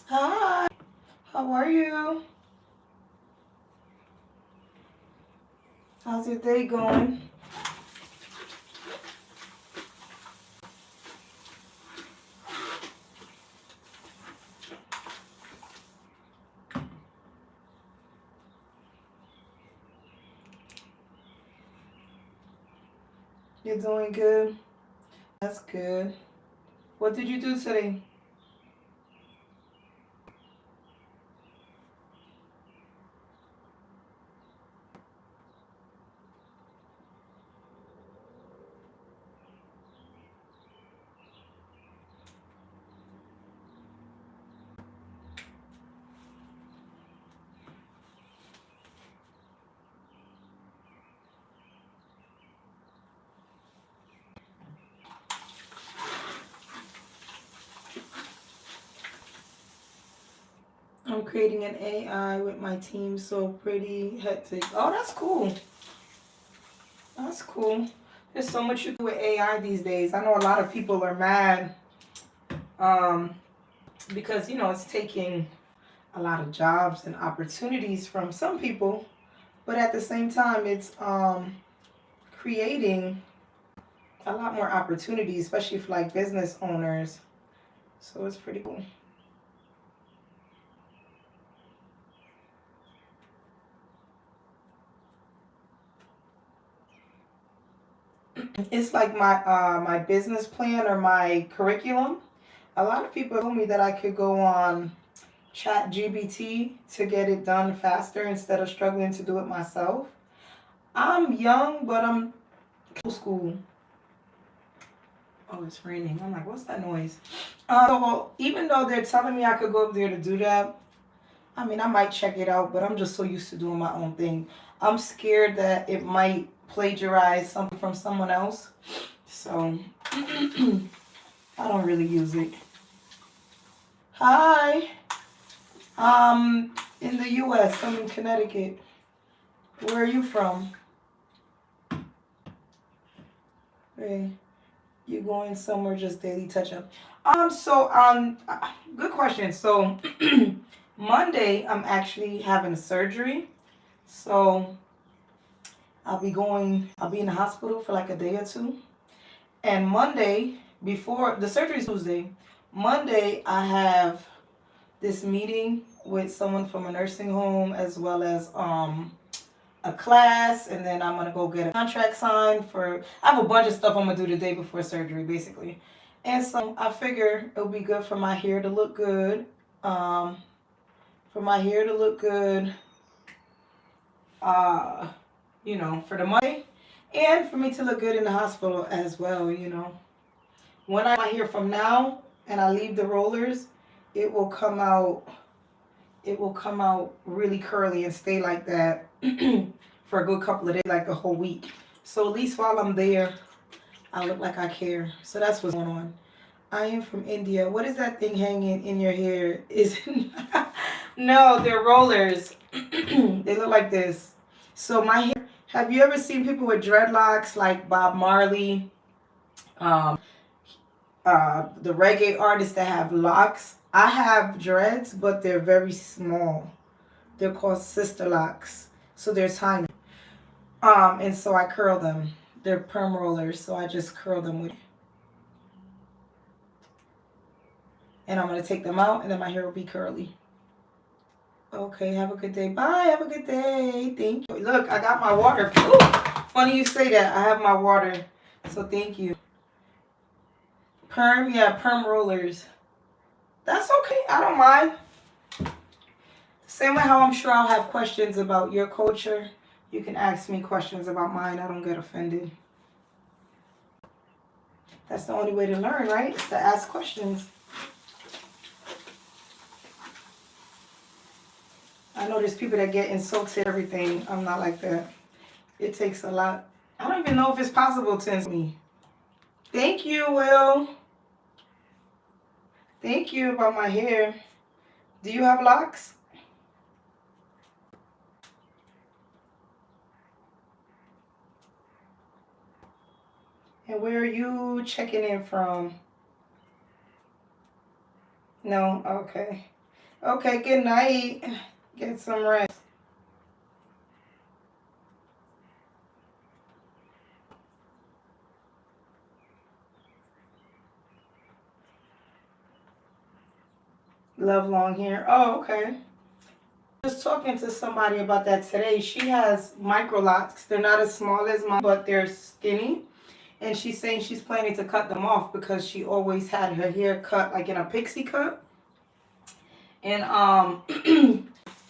Hi, how are you? How's your day going? You're doing good? That's good. What did you do today? I'm creating an AI with my team, so pretty hectic. Oh, that's cool. That's cool. There's so much you do with AI these days. I know a lot of people are mad um, because, it's taking a lot of jobs and opportunities from some people, but at the same time, it's creating a lot more opportunities, especially for like business owners. So it's pretty cool. It's like my business plan or my curriculum. A lot of people told me that I could go on Chat GBT to get it done faster instead of struggling to do it myself. I'm young, but I'm old school. Oh, it's raining. I'm like, what's that noise? So even though they're telling me I could go up there to do that, I mean, I might check it out, but I'm just so used to doing my own thing. I'm scared that it might plagiarize something from someone else. So I don't really use it. Hi. In the US, I'm in Connecticut. Where are you from? Hey, you going somewhere just daily touch up? Good question. So Monday I'm actually having surgery. So I'll be in the hospital for like a day or two. And Monday, before the surgery is Tuesday, Monday I have this meeting with someone from a nursing home as well as a class, and then I'm gonna go get a contract signed for. I have a bunch of stuff I'm gonna do the day before surgery, basically, and so I figure it'll be good for my hair to look good. Um, for my hair to look good, uh, for the money, and for me to look good in the hospital as well. When I hair from now and I leave the rollers, it will come out. It will come out really curly and stay like that for a good couple of days, like a whole week. So at least while I'm there, I look like I care. So that's what's going on. I am from India. What is that thing hanging in your hair? Is no, they're rollers. They look like this. So my hair. Have you ever seen people with dreadlocks like Bob Marley, um, the reggae artists that have locks? I have dreads, but they're very small. They're called sister locks, so they're tiny. And so I curl them. They're perm rollers, so I just curl them with. And I'm gonna take them out, and then my hair will be curly. Okay, have a good day. Bye. Have a good day. Thank you. Look, I got my water. Ooh, funny you say that. I have my water, so thank you. Perm, yeah, perm rollers. That's okay. I don't mind. Same way how I'm sure I'll have questions about your culture. You can ask me questions about mine. I don't get offended. That's the only way to learn, right? Is to ask questions. I know there's people that get insulted everything. I'm not like that. It takes a lot. I don't even know if it's possible to insult me. Thank you, Will. Thank you about my hair. Do you have locks? And where are you checking in from? No? Okay. Okay, good night. Get some rest. Love long hair. Oh, okay. Just talking to somebody about that today. She has micro locks. They're not as small as mine, but they're skinny. And she's saying she's planning to cut them off because she always had her hair cut like in a pixie cut. And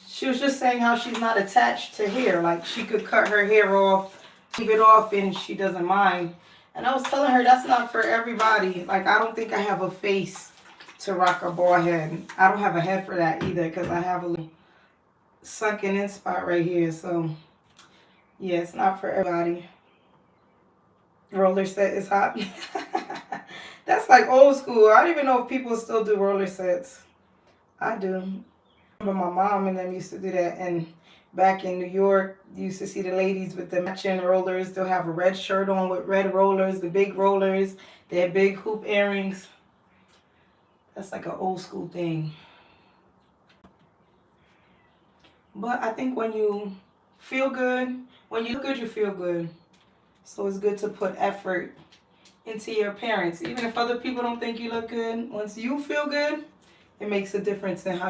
she was just saying how she's not attached to hair. Like she could cut her hair off, leave it off, and she doesn't mind. And I was telling her that's not for everybody. Like I don't think I have a face to rock a bald head. I don't have a head for that either because I have a little sunken in spot right here. So yeah, it's not for everybody. Roller set is hot. That's like old school. I don't even know if people still do roller sets. I do. I remember my mom and them used to do that. And back in New York, you used to see the ladies with the matching rollers. They'll have a red shirt on with red rollers, the big rollers. They have big hoop earrings. That's like an old school thing. But I think when you feel good, when you look good, you feel good. So it's good to put effort into your appearance. Even if other people don't think you look good, once you feel good, it makes a difference in how.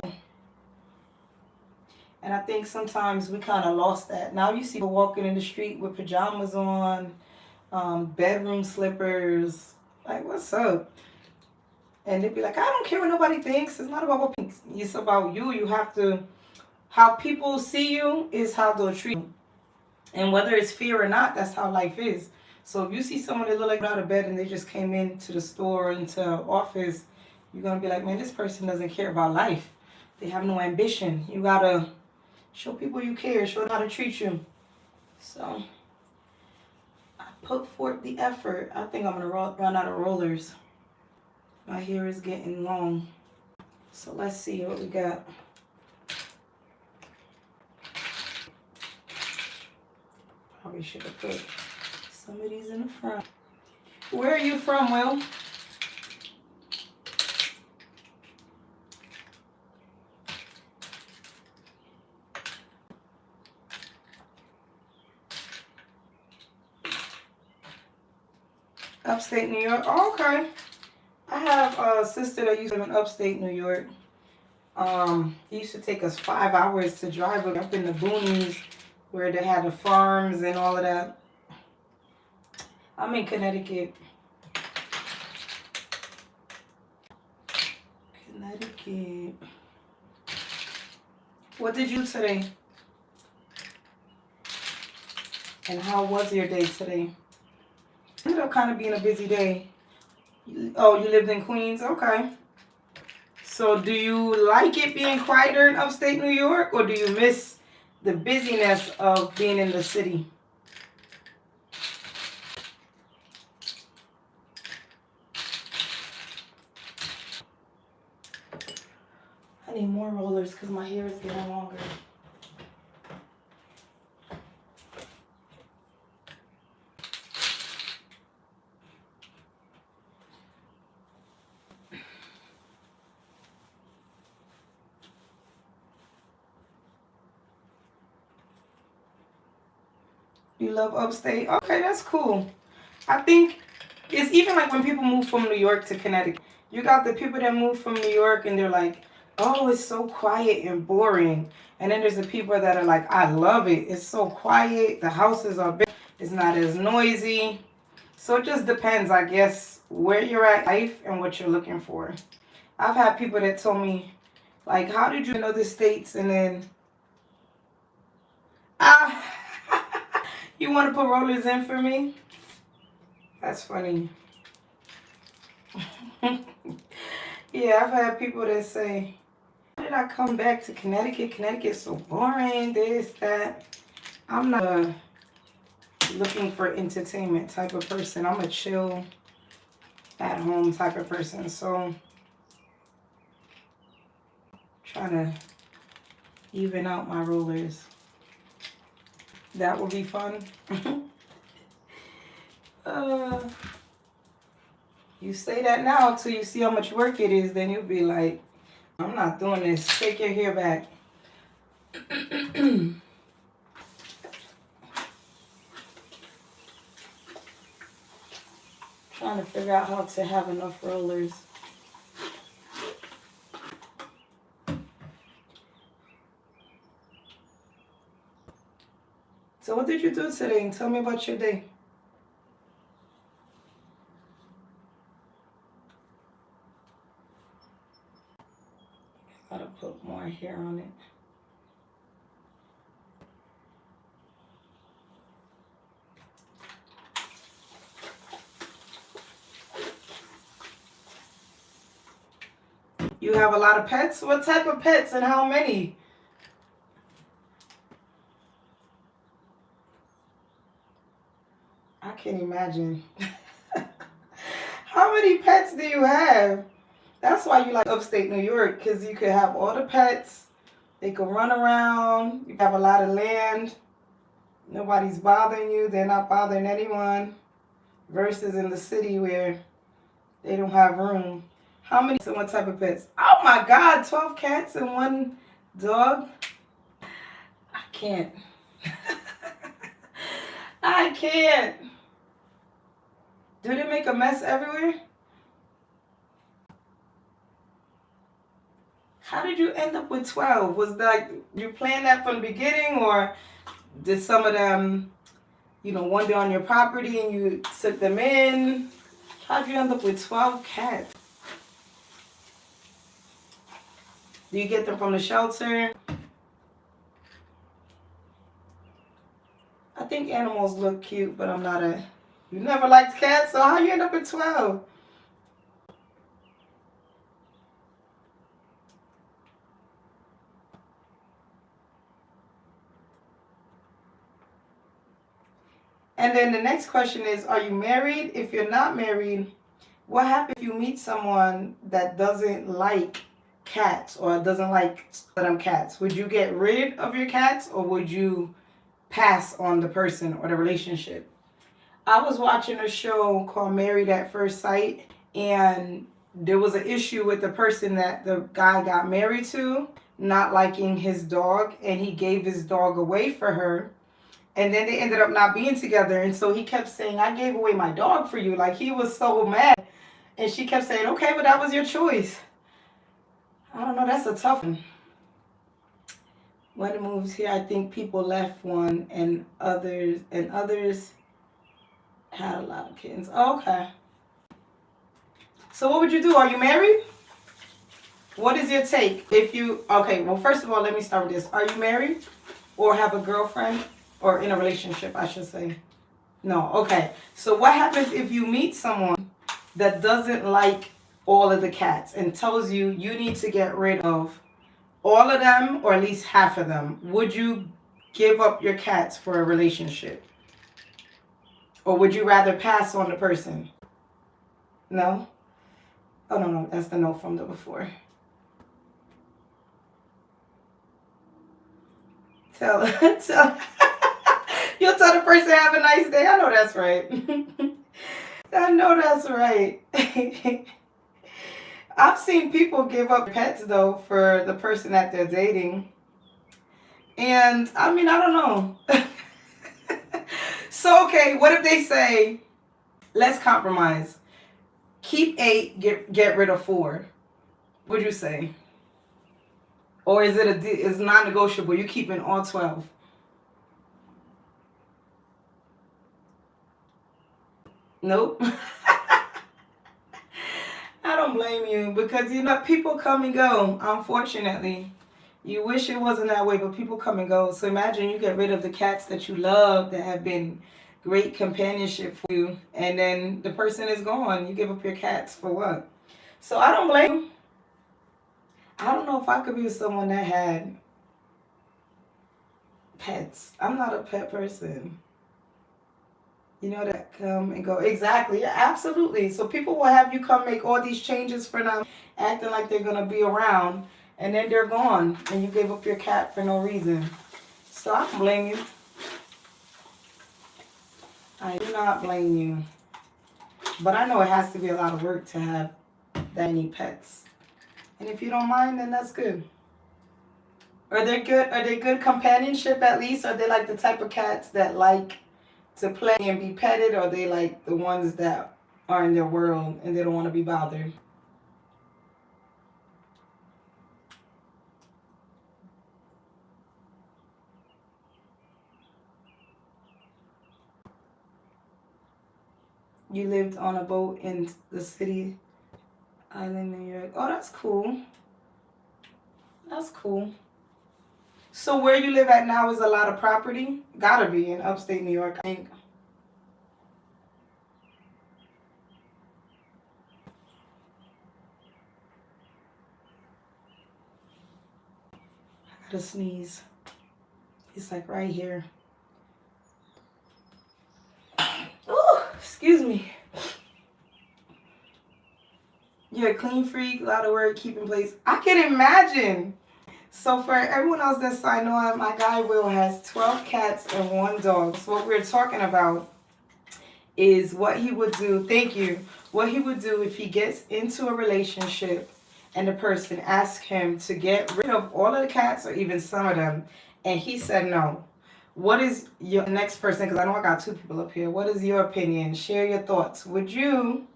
And I think sometimes we kind of lost that. Now you see people walking in the street with pajamas on, bedroom slippers. Like, what's up? And they'd be like, I don't care what nobody thinks. It's not about what people think. It's about you. You have to, how people see you is how they'll treat you. And whether it's fear or not, that's how life is. So if you see someone that look like out of bed and they just came into the store, into office, you're going to be like, man, this person doesn't care about life. They have no ambition. You got to show people you care. Show them how to treat you. So I put forth the effort. I think I'm going to run out of rollers. My hair is getting long. So let's see what we got. Probably should have put some of these in the front. Where are you from, Will? Upstate New York. Oh, okay. I have a sister that used to live in upstate New York. It used to take us 5 hours to drive up in the boonies where they had the farms and all of that. I'm in Connecticut. Connecticut. What did you do today? And how was your day today? It ended up kind of being a busy day. Oh, you lived in Queens? Okay. So do you like it being quieter in upstate New York, or do you miss the busyness of being in the city? I need more rollers because my hair is getting longer. You love upstate? Okay, that's cool. I think it's even like when people move from New York to Connecticut. You got the people that move from New York and they're like, oh, it's so quiet and boring. And then there's the people that are like, I love it. It's so quiet. The houses are big. It's not as noisy. So it just depends, I guess, where you're at in life and what you're looking for. I've had people that told me, like, how did you know the states? And then, ah, you want to put rollers in for me? That's funny. Yeah, I've had people that say, why did I come back to Connecticut? Connecticut's so boring, this, that. I'm not a looking for entertainment type of person. I'm a chill, at home type of person. So, trying to even out my rollers. That will be fun. You say that now until you see how much work it is, then you'll be like, I'm not doing this. Take your hair back. Trying to figure out how to have enough rollers. So what did you do today? Tell me about your day. Gotta put more hair on it. You have a lot of pets? What type of pets and how many? I can't imagine. How many pets do you have? That's why you like upstate New York, because you could have all the pets. They could run around. You have a lot of land. Nobody's bothering you. They're not bothering anyone. Versus in the city where they don't have room. How many and what type of pets? Oh my God, 12 cats and one dog? I can't. I can't. Do they make a mess everywhere? How did you end up with 12? Was that, you planned that from the beginning, or did some of them, wander on your property and you took them in? How'd you end up with 12 cats? Do you get them from the shelter? I think animals look cute, but I'm not you never liked cats, so how you end up with 12? And then the next question is, are you married? If you're not married, what happens if you meet someone that doesn't like cats or doesn't like them cats? Would you get rid of your cats, or would you pass on the person or the relationship? I was watching a show called Married at First Sight, and there was an issue with the person that the guy got married to not liking his dog, and he gave his dog away for her. And then they ended up not being together. And so he kept saying, I gave away my dog for you. Like, he was so mad. And she kept saying, okay, but that was your choice. I don't know. That's a tough one. When it moves here, I think people left one and others had a lot of kittens. Oh, okay. So what would you do? Are you married? What is your take? Okay, well, first of all, let me start with this. Are you married or have a girlfriend or in a relationship, I should say? No, okay. So what happens if you meet someone that doesn't like all of the cats and tells you you need to get rid of all of them or at least half of them? Would you give up your cats for a relationship? Or would you rather pass on the person? No? Oh, no, that's the no from the before. Tell you'll tell the person have a nice day. I know that's right. I know that's right. I've seen people give up pets though for the person that they're dating. And I mean, I don't know. So, okay, what if they say, let's compromise. Keep 8, get rid of 4. What'd you say? Or is it's non-negotiable? You keeping all 12? Nope. I don't blame you because, people come and go, unfortunately. You wish it wasn't that way, but people come and go. So imagine you get rid of the cats that you love that have been great companionship for you, and then the person is gone. You give up your cats for what? So I don't blame you. I don't know if I could be with someone that had pets. I'm not a pet person. That come and go. Exactly. Yeah, absolutely. So people will have you come make all these changes for them, acting like they're going to be around, and then they're gone, and you gave up your cat for no reason. So I don't blame you. I do not blame you. But I know it has to be a lot of work to have that many pets. And if you don't mind, then that's good. Are they good companionship at least? Are they like the type of cats that like to play and be petted, or are they like the ones that are in their world and they don't want to be bothered? You lived on a boat in the city island, New York. Oh, that's cool. That's cool. So where you live at now is a lot of property? Gotta be in upstate New York, I think. I gotta sneeze. It's like right here. Oh, excuse me. You're a clean freak, a lot of work, keeping place. I can imagine. So for everyone else that signed on, my guy Will has 12 cats and 1 dog. So what we're talking about is what he would do. Thank you. What he would do if he gets into a relationship and the person asks him to get rid of all of the cats or even some of them, and he said no. What is your next person? Because I know I got 2 people up here. What is your opinion? Share your thoughts. Would you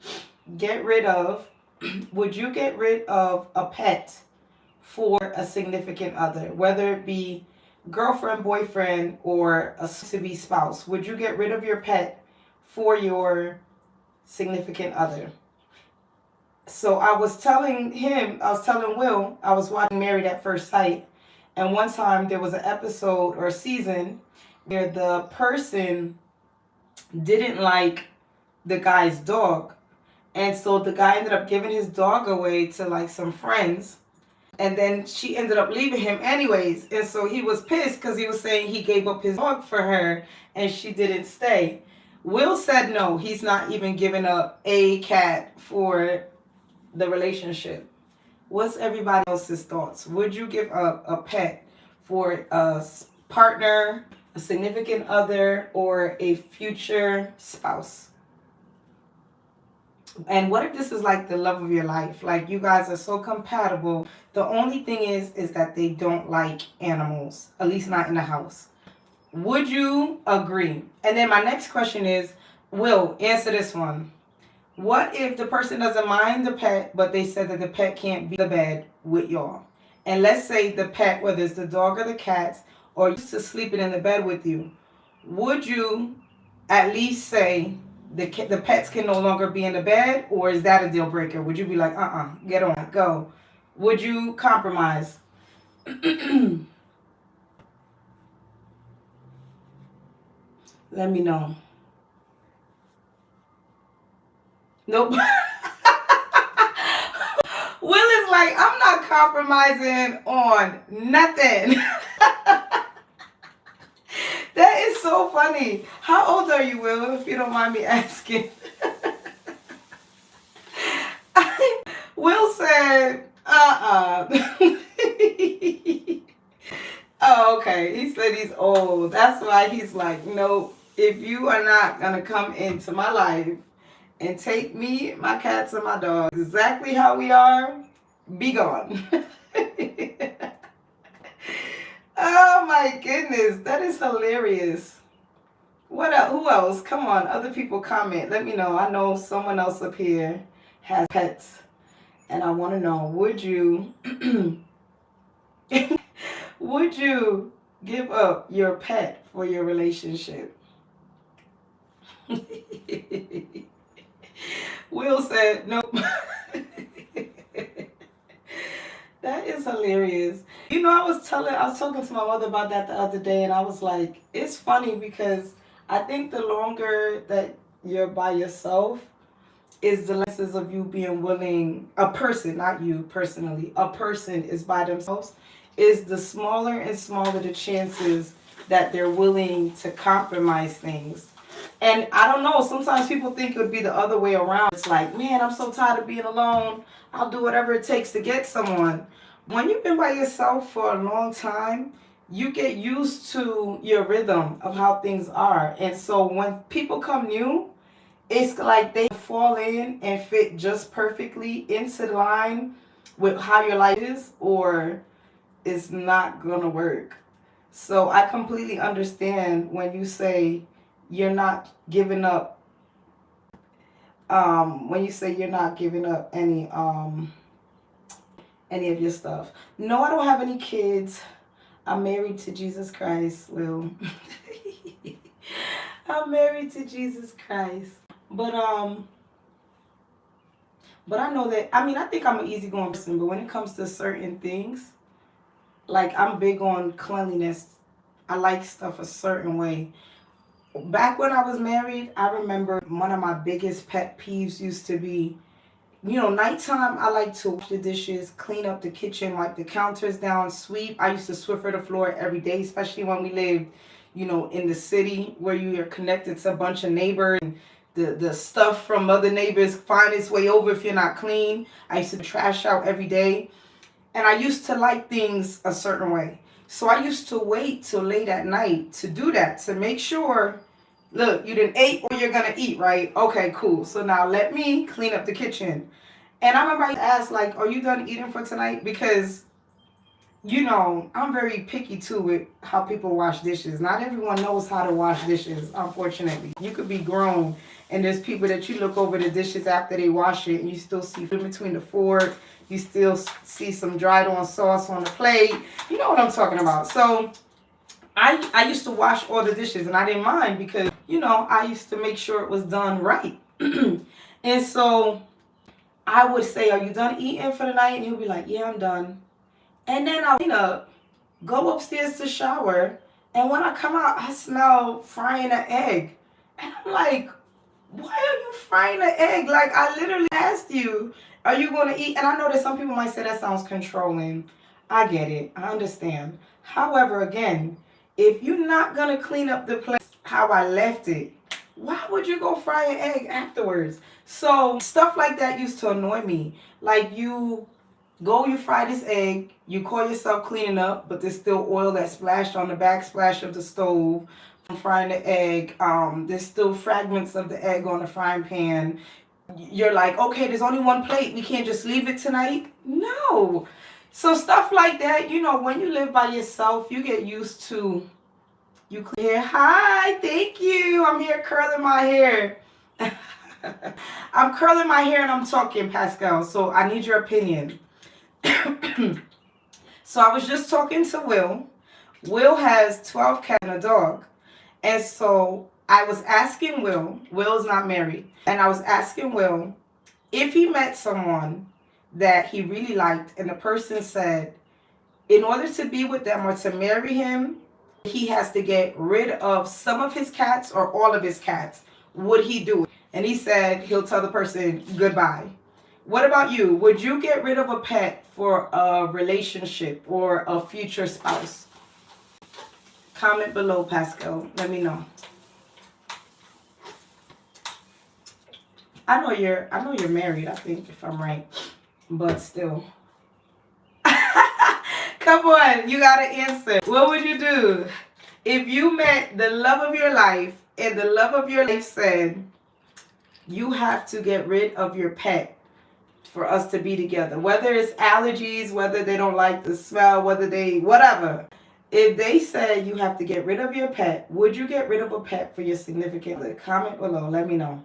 get rid of a pet for a significant other, whether it be girlfriend, boyfriend, or a to-be spouse? Would you get rid of your pet for your significant other? So I was telling Will, I was watching Married at First Sight, and one time there was an episode or a season where the person didn't like the guy's dog. And so the guy ended up giving his dog away to like some friends. And then she ended up leaving him anyways. And so he was pissed because he was saying he gave up his dog for her and she didn't stay. Will said no, he's not even giving up a cat for the relationship. What's everybody else's thoughts? Would you give up a pet for a partner, a significant other, or a future spouse? And what if this is like the love of your life? Like you guys are so compatible. The only thing is that they don't like animals, at least not in the house. Would you agree? And then my next question is, Will, answer this one. What if the person doesn't mind the pet, but they said that the pet can't be in the bed with y'all? And let's say the pet, whether it's the dog or the cat, or used to sleeping in the bed with you, would you at least say the pets can no longer be in the bed, or is that a deal breaker? Would you be like, get on it, go? Would you compromise? Let me know. Nope. Will is like, I'm not compromising on nothing. That is so funny. How old are you, Will, if you don't mind me asking? Will said, Oh, okay. He said he's old. That's why he's like, nope. If you are not going to come into my life and take me, my cats, and my dogs exactly how we are, be gone. Oh my goodness, that is hilarious. What else? Who else? Come on, other people comment. Let me know. I know someone else up here has pets, and I want to know: would you, would you give up your pet for your relationship? Will said nope. That is hilarious. You know, I was talking to my mother about that the other day, and I was like, it's funny because I think the longer that you're by yourself is the lessons of you being willing, a person, not you personally, a person is by themselves, is the smaller and smaller the chances that they're willing to compromise things. And I don't know, sometimes people think it would be the other way around. It's like, man, I'm so tired of being alone. I'll do whatever it takes to get someone. When you've been by yourself for a long time, you get used to your rhythm of how things are. And so when people come new, it's like they fall in and fit just perfectly into line with how your life is, or it's not gonna work. So I completely understand when you say you're not giving up, when you say you're not giving up any of your stuff. No, I don't have any kids. I'm married to Jesus Christ. Well, I'm married to Jesus Christ. But I know that, I mean, I think I'm an easygoing person, but when it comes to certain things, like I'm big on cleanliness. I like stuff a certain way. Back when I was married, I remember one of my biggest pet peeves used to be, nighttime, I like to wash the dishes, clean up the kitchen, wipe the counters down, sweep. I used to Swiffer the floor every day, especially when we lived, in the city where you are connected to a bunch of neighbors. And the stuff from other neighbors find its way over if you're not clean. I used to trash out every day. And I used to like things a certain way. So I used to wait till late at night to do that, to make sure, look, you didn't eat or you're going to eat, right? Okay, cool. So now let me clean up the kitchen. And I remember I asked, like, are you done eating for tonight? Because, I'm very picky too with how people wash dishes. Not everyone knows how to wash dishes, unfortunately. You could be grown and there's people that you look over the dishes after they wash it and you still see food between the fork. You still see some dried on sauce on the plate. You know what I'm talking about. So I used to wash all the dishes and I didn't mind because, I used to make sure it was done right. And so I would say, are you done eating for the night? And he'll be like, yeah, I'm done. And then I'll clean up, go upstairs to shower. And when I come out, I smell frying an egg. And I'm like, why are you frying an egg? Like, I literally asked you, are you going to eat? And I know that some people might say that sounds controlling. I get it. I understand. However, again, if you're not going to clean up the place how I left it, why would you go fry an egg afterwards? So stuff like that used to annoy me. Like you fry this egg, you call yourself cleaning up, but there's still oil that splashed on the backsplash of the stove from frying the egg. There's still fragments of the egg on the frying pan. You're like, okay, there's only one plate. We can't just leave it tonight. No. So stuff like that, when you live by yourself, you get used to You clear? Hi, thank you. I'm here curling my hair. I'm curling my hair and I'm talking, Pascal. So I need your opinion. So I was just talking to Will. Will has 12 cats and a dog. And so I was asking Will, Will's not married, and I was asking Will if he met someone that he really liked and the person said, in order to be with them or to marry him, he has to get rid of some of his cats or all of his cats. Would he do it? And he said he'll tell the person goodbye. What about you? Would you get rid of a pet for a relationship or a future spouse? Comment below, Pascal. Let me know. I know you're married, I think, if I'm right. But still. Come on, you gotta answer. What would you do if you met the love of your life and the love of your life said you have to get rid of your pet for us to be together? Whether it's allergies, whether they don't like the smell, whatever. If they said you have to get rid of your pet, would you get rid of a pet for your significant other? Comment below, let me know.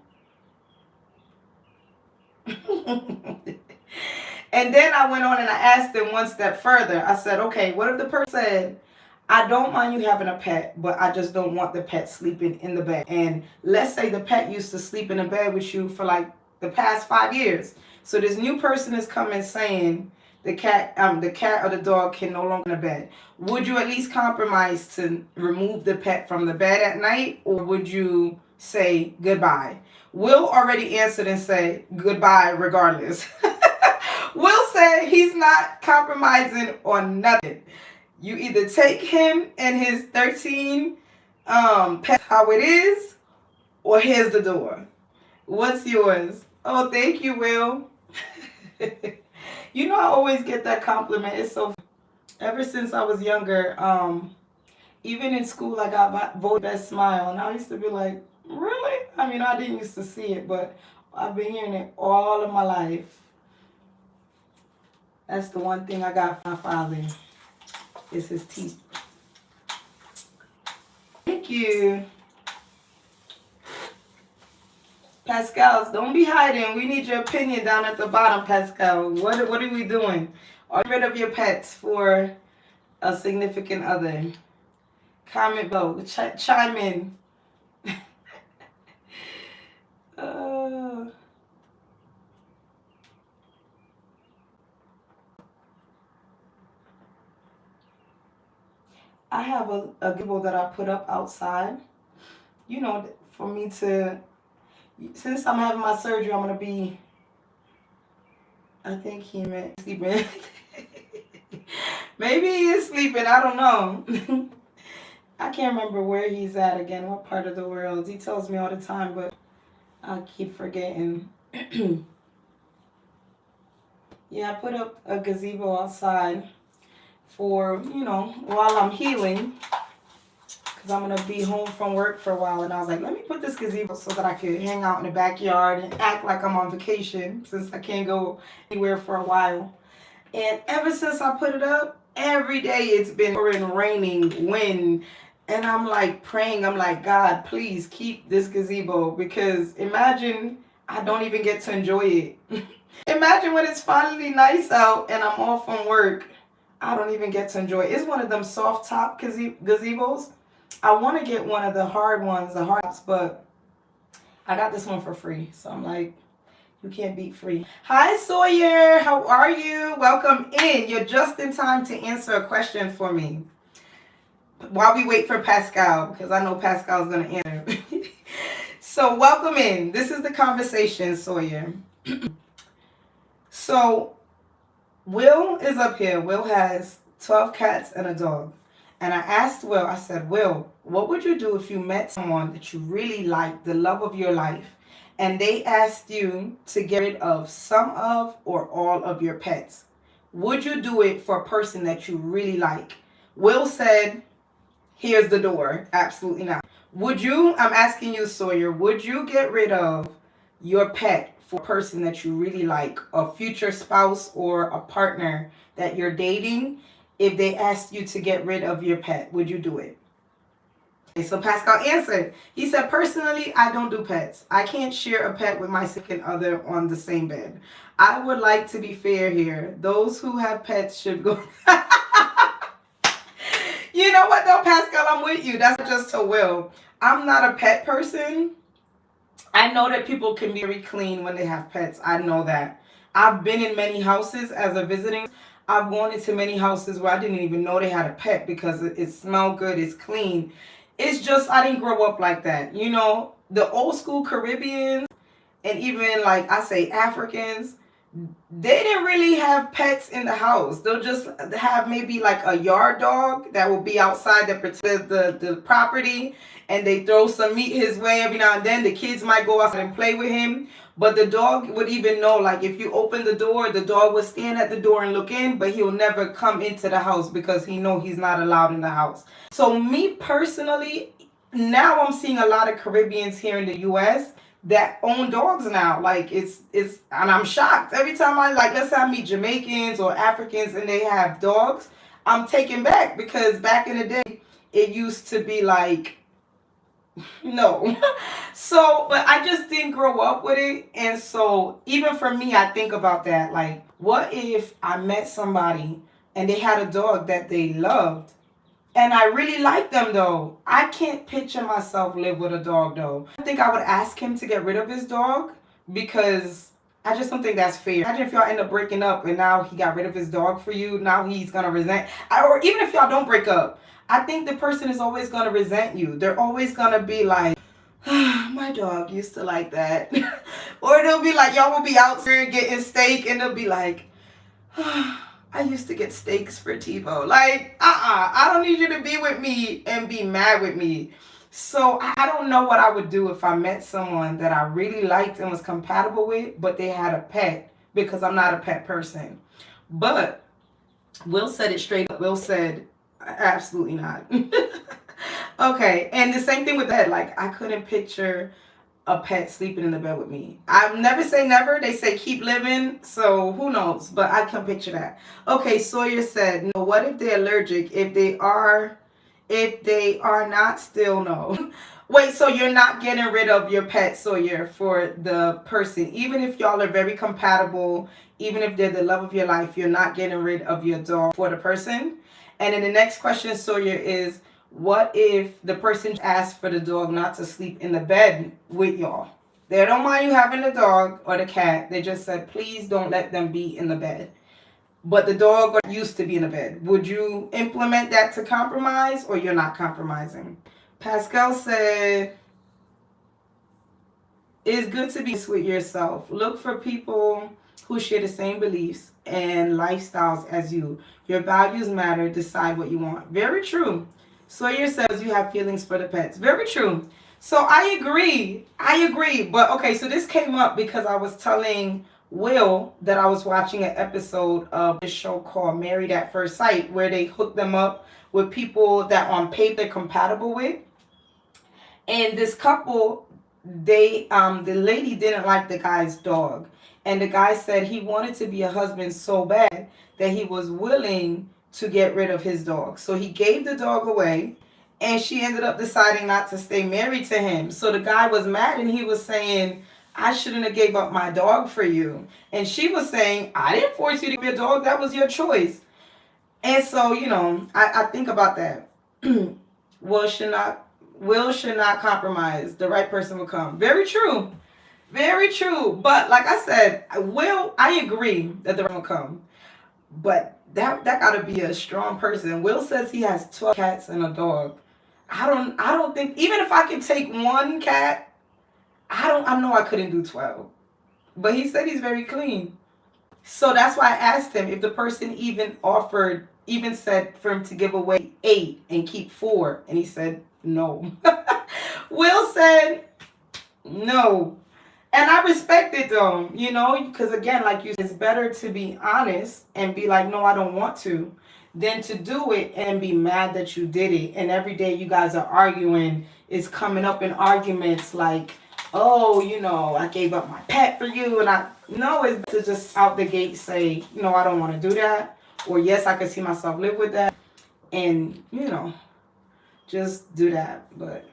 And then I went on and I asked them one step further. I said, okay, what if the person said, I don't mind you having a pet, but I just don't want the pet sleeping in the bed. And let's say the pet used to sleep in the bed with you for like the past 5 years. So this new person is coming saying the cat or the dog can no longer in the bed. Would you at least compromise to remove the pet from the bed at night, or would you say goodbye? Will already answered and say goodbye regardless. Will say he's not compromising on nothing. You either take him and his 13 pets how it is, or here's the door. What's yours? Oh, thank you, Will. You know I always get that compliment. It's so ever since I was younger, even in school I got voted best smile, and I used to be like, really? I mean, I didn't used to see it, but I've been hearing it all of my life. That's the one thing I got from my father, is his teeth. Thank you. Pascal, don't be hiding. We need your opinion down at the bottom, Pascal. What are we doing? Are you rid of your pets for a significant other? Comment below. Chime in. I have a gazebo that I put up outside, you know, for me to, since I'm having my surgery, I'm going to be, I think he meant sleeping. Maybe he is sleeping, I don't know. I can't remember where he's at again, what part of the world. He tells me all the time, but I keep forgetting. Yeah, I put up a gazebo outside for, you know, while I'm healing, because I'm going to be home from work for a while. And I was like, let me put this gazebo so that I could hang out in the backyard and act like I'm on vacation, since I can't go anywhere for a while. And ever since I put it up, every day it's been raining, wind. And I'm like praying, I'm like, God, please keep this gazebo, because imagine I don't even get to enjoy it. Imagine when it's finally nice out and I'm off from work, I don't even get to enjoy it. It's one of them soft top gazebos. I want to get one of the hard ones, the hard tops, but I got this one for free. So I'm like, you can't beat free. Hi, Sawyer. How are you? Welcome in. You're just in time to answer a question for me while we wait for Pascal, because I know Pascal's going to answer. So welcome in. This is the conversation, Sawyer. So Will is up here. Will has 12 cats and a dog. And I asked Will, I said, Will, what would you do if you met someone that you really liked, the love of your life, and they asked you to get rid of some of or all of your pets? Would you do it for a person that you really like? Will said, here's the door. Absolutely not. Would you, I'm asking you, Sawyer, would you get rid of your pet for a person that you really like, a future spouse or a partner that you're dating? If they asked you to get rid of your pet, would you do it? Okay, so Pascal answered. He said, personally, I don't do pets. I can't share a pet with my significant other on the same bed. I would like to be fair here. Those who have pets should go. You know what though, Pascal? I'm with you. That's just to Will. I'm not a pet person. I know that people can be very clean when they have pets. I know that. I've been in many houses as a visiting. I've gone into many houses where I didn't even know they had a pet because it smelled good, it's clean. It's just, I didn't grow up like that. You know, the old school Caribbeans and even like I say Africans, they didn't really have pets in the house. They'll just have maybe like a yard dog that will be outside that protect the property, and they throw some meat his way every now and then. The kids might go outside and play with him, but the dog would even know, like if you open the door, the dog would stand at the door and look in, but he'll never come into the house because he know he's not allowed in the house. So me personally, now I'm seeing a lot of Caribbeans here in the US that own dogs now. Like it's and I'm shocked every time I, like, let's say I meet Jamaicans or Africans and they have dogs, I'm taken back because back in the day it used to be like no. So but I just didn't grow up with it, and so even for me I think about that, like what if I met somebody and they had a dog that they loved and I really like them though. I can't picture myself live with a dog though. I think I would ask him to get rid of his dog because I just don't think that's fair. Imagine if y'all end up breaking up and now he got rid of his dog for you. Now he's going to resent. Or even if y'all don't break up, I think the person is always going to resent you. They're always going to be like, my dog used to like that. Or they'll be like, y'all will be out there getting steak and they'll be like, I used to get steaks for TiVo. Like, I don't need you to be with me and be mad with me. So I don't know what I would do if I met someone that I really liked and was compatible with, but they had a pet, because I'm not a pet person. But Will said it straight up. Will said, absolutely not. Okay, and the same thing with that. Like, I couldn't picture a pet sleeping in the bed with me. I never say never. They say keep living. So who knows? But I can picture that. Okay, Sawyer said, no, what if they're allergic? If they are not, still no. Wait, so you're not getting rid of your pet, Sawyer, for the person. Even if y'all are very compatible, even if they're the love of your life, you're not getting rid of your dog for the person. And then the next question, Sawyer, is what if the person asked for the dog not to sleep in the bed with y'all? They don't mind you having the dog or the cat. They just said, please don't let them be in the bed. But the dog used to be in the bed. Would you implement that to compromise, or you're not compromising? Pascal said, it's good to be with yourself. Look for people who share the same beliefs and lifestyles as you. Your values matter. Decide what you want. Very true. Sawyer says you have feelings for the pets. Very true. So I agree. But okay, so this came up because I was telling Will that I was watching an episode of this show called Married at First Sight, where they hook them up with people that on paper they're compatible with. And this couple, the lady didn't like the guy's dog. And the guy said he wanted to be a husband so bad that he was willing to get rid of his dog. So he gave the dog away, and she ended up deciding not to stay married to him. So the guy was mad, and he was saying, I shouldn't have gave up my dog for you. And she was saying, I didn't force you to give your dog. That was your choice. And so, you know, I think about that. Will should not compromise. The right person will come. Very true. Very true. But like I said, I agree that the right will come. But that got to be a strong person. Will says he has 12 cats and a dog. I don't think, even if I could take one cat, I know I couldn't do 12. But he said he's very clean. So that's why I asked him if the person even said for him to give away 8 and keep 4. And he said no. Will said no. And I respect it though, you know, because again, like you said, it's better to be honest and be like, no, I don't want to, than to do it and be mad that you did it. And every day you guys are arguing, it's coming up in arguments like, oh, you know, I gave up my pet for you. And it's to just out the gate say, no, I don't want to do that. Or yes, I could see myself live with that. And, you know, just do that. But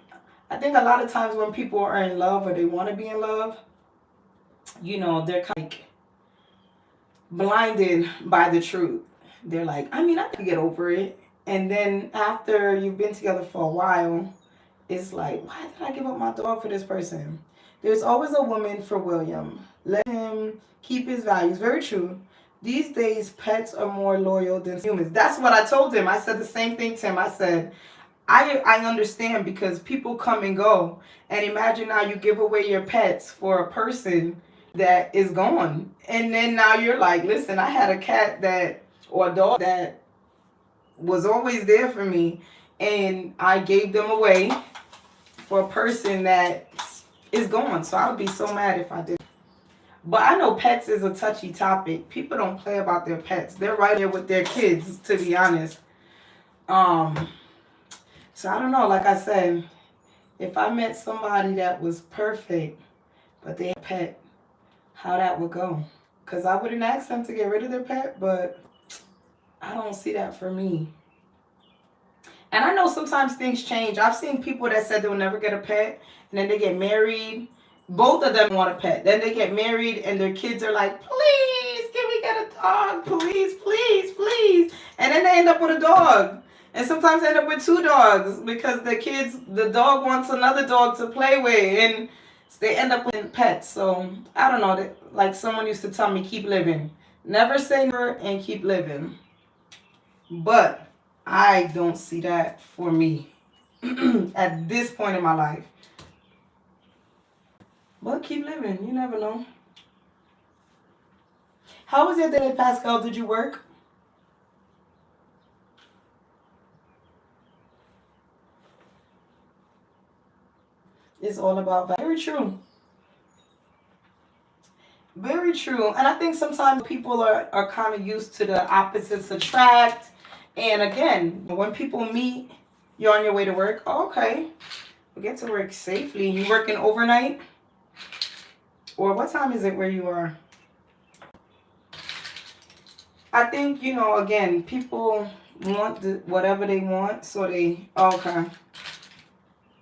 I think a lot of times when people are in love or they want to be in love, they're kind of like blinded by the truth. They're like, I mean, I could get over it. And then after you've been together for a while, it's like, why did I give up my dog for this person? There's always a woman for William. Let him keep his values. Very true. These days, pets are more loyal than humans. That's what I told him. I said the same thing to him. I said, I understand because people come and go. And imagine now you give away your pets for a person that is gone. And then now you're like, listen, I had a cat or a dog that was always there for me. And I gave them away for a person that is gone. So I would be so mad if I did. But I know pets is a touchy topic. People don't play about their pets. They're right there with their kids, to be honest. So I don't know. Like I said, if I met somebody that was perfect, but they had a pet, how that would go. Because I wouldn't ask them to get rid of their pet, but I don't see that for me. And I know sometimes things change. I've seen people that said they'll never get a pet, and then they get married. Both of them want a pet. Then they get married, and their kids are like, please, can we get a dog? Please, please, please. And then they end up with a dog. And sometimes they end up with 2 dogs because the dog wants another dog to play with. And they end up with pets. So, I don't know. Like someone used to tell me, keep living. Never say never and keep living. But I don't see that for me at this point in my life. But keep living. You never know. How was your day, Pascal? Did you work? It's all about value. Very true. Very true. And I think sometimes people are kind of used to the opposites attract. And again, when people meet, you're on your way to work. Oh, okay. We get to work safely. You working overnight? Or what time is it where you are? I think, again, people want whatever they want. So okay.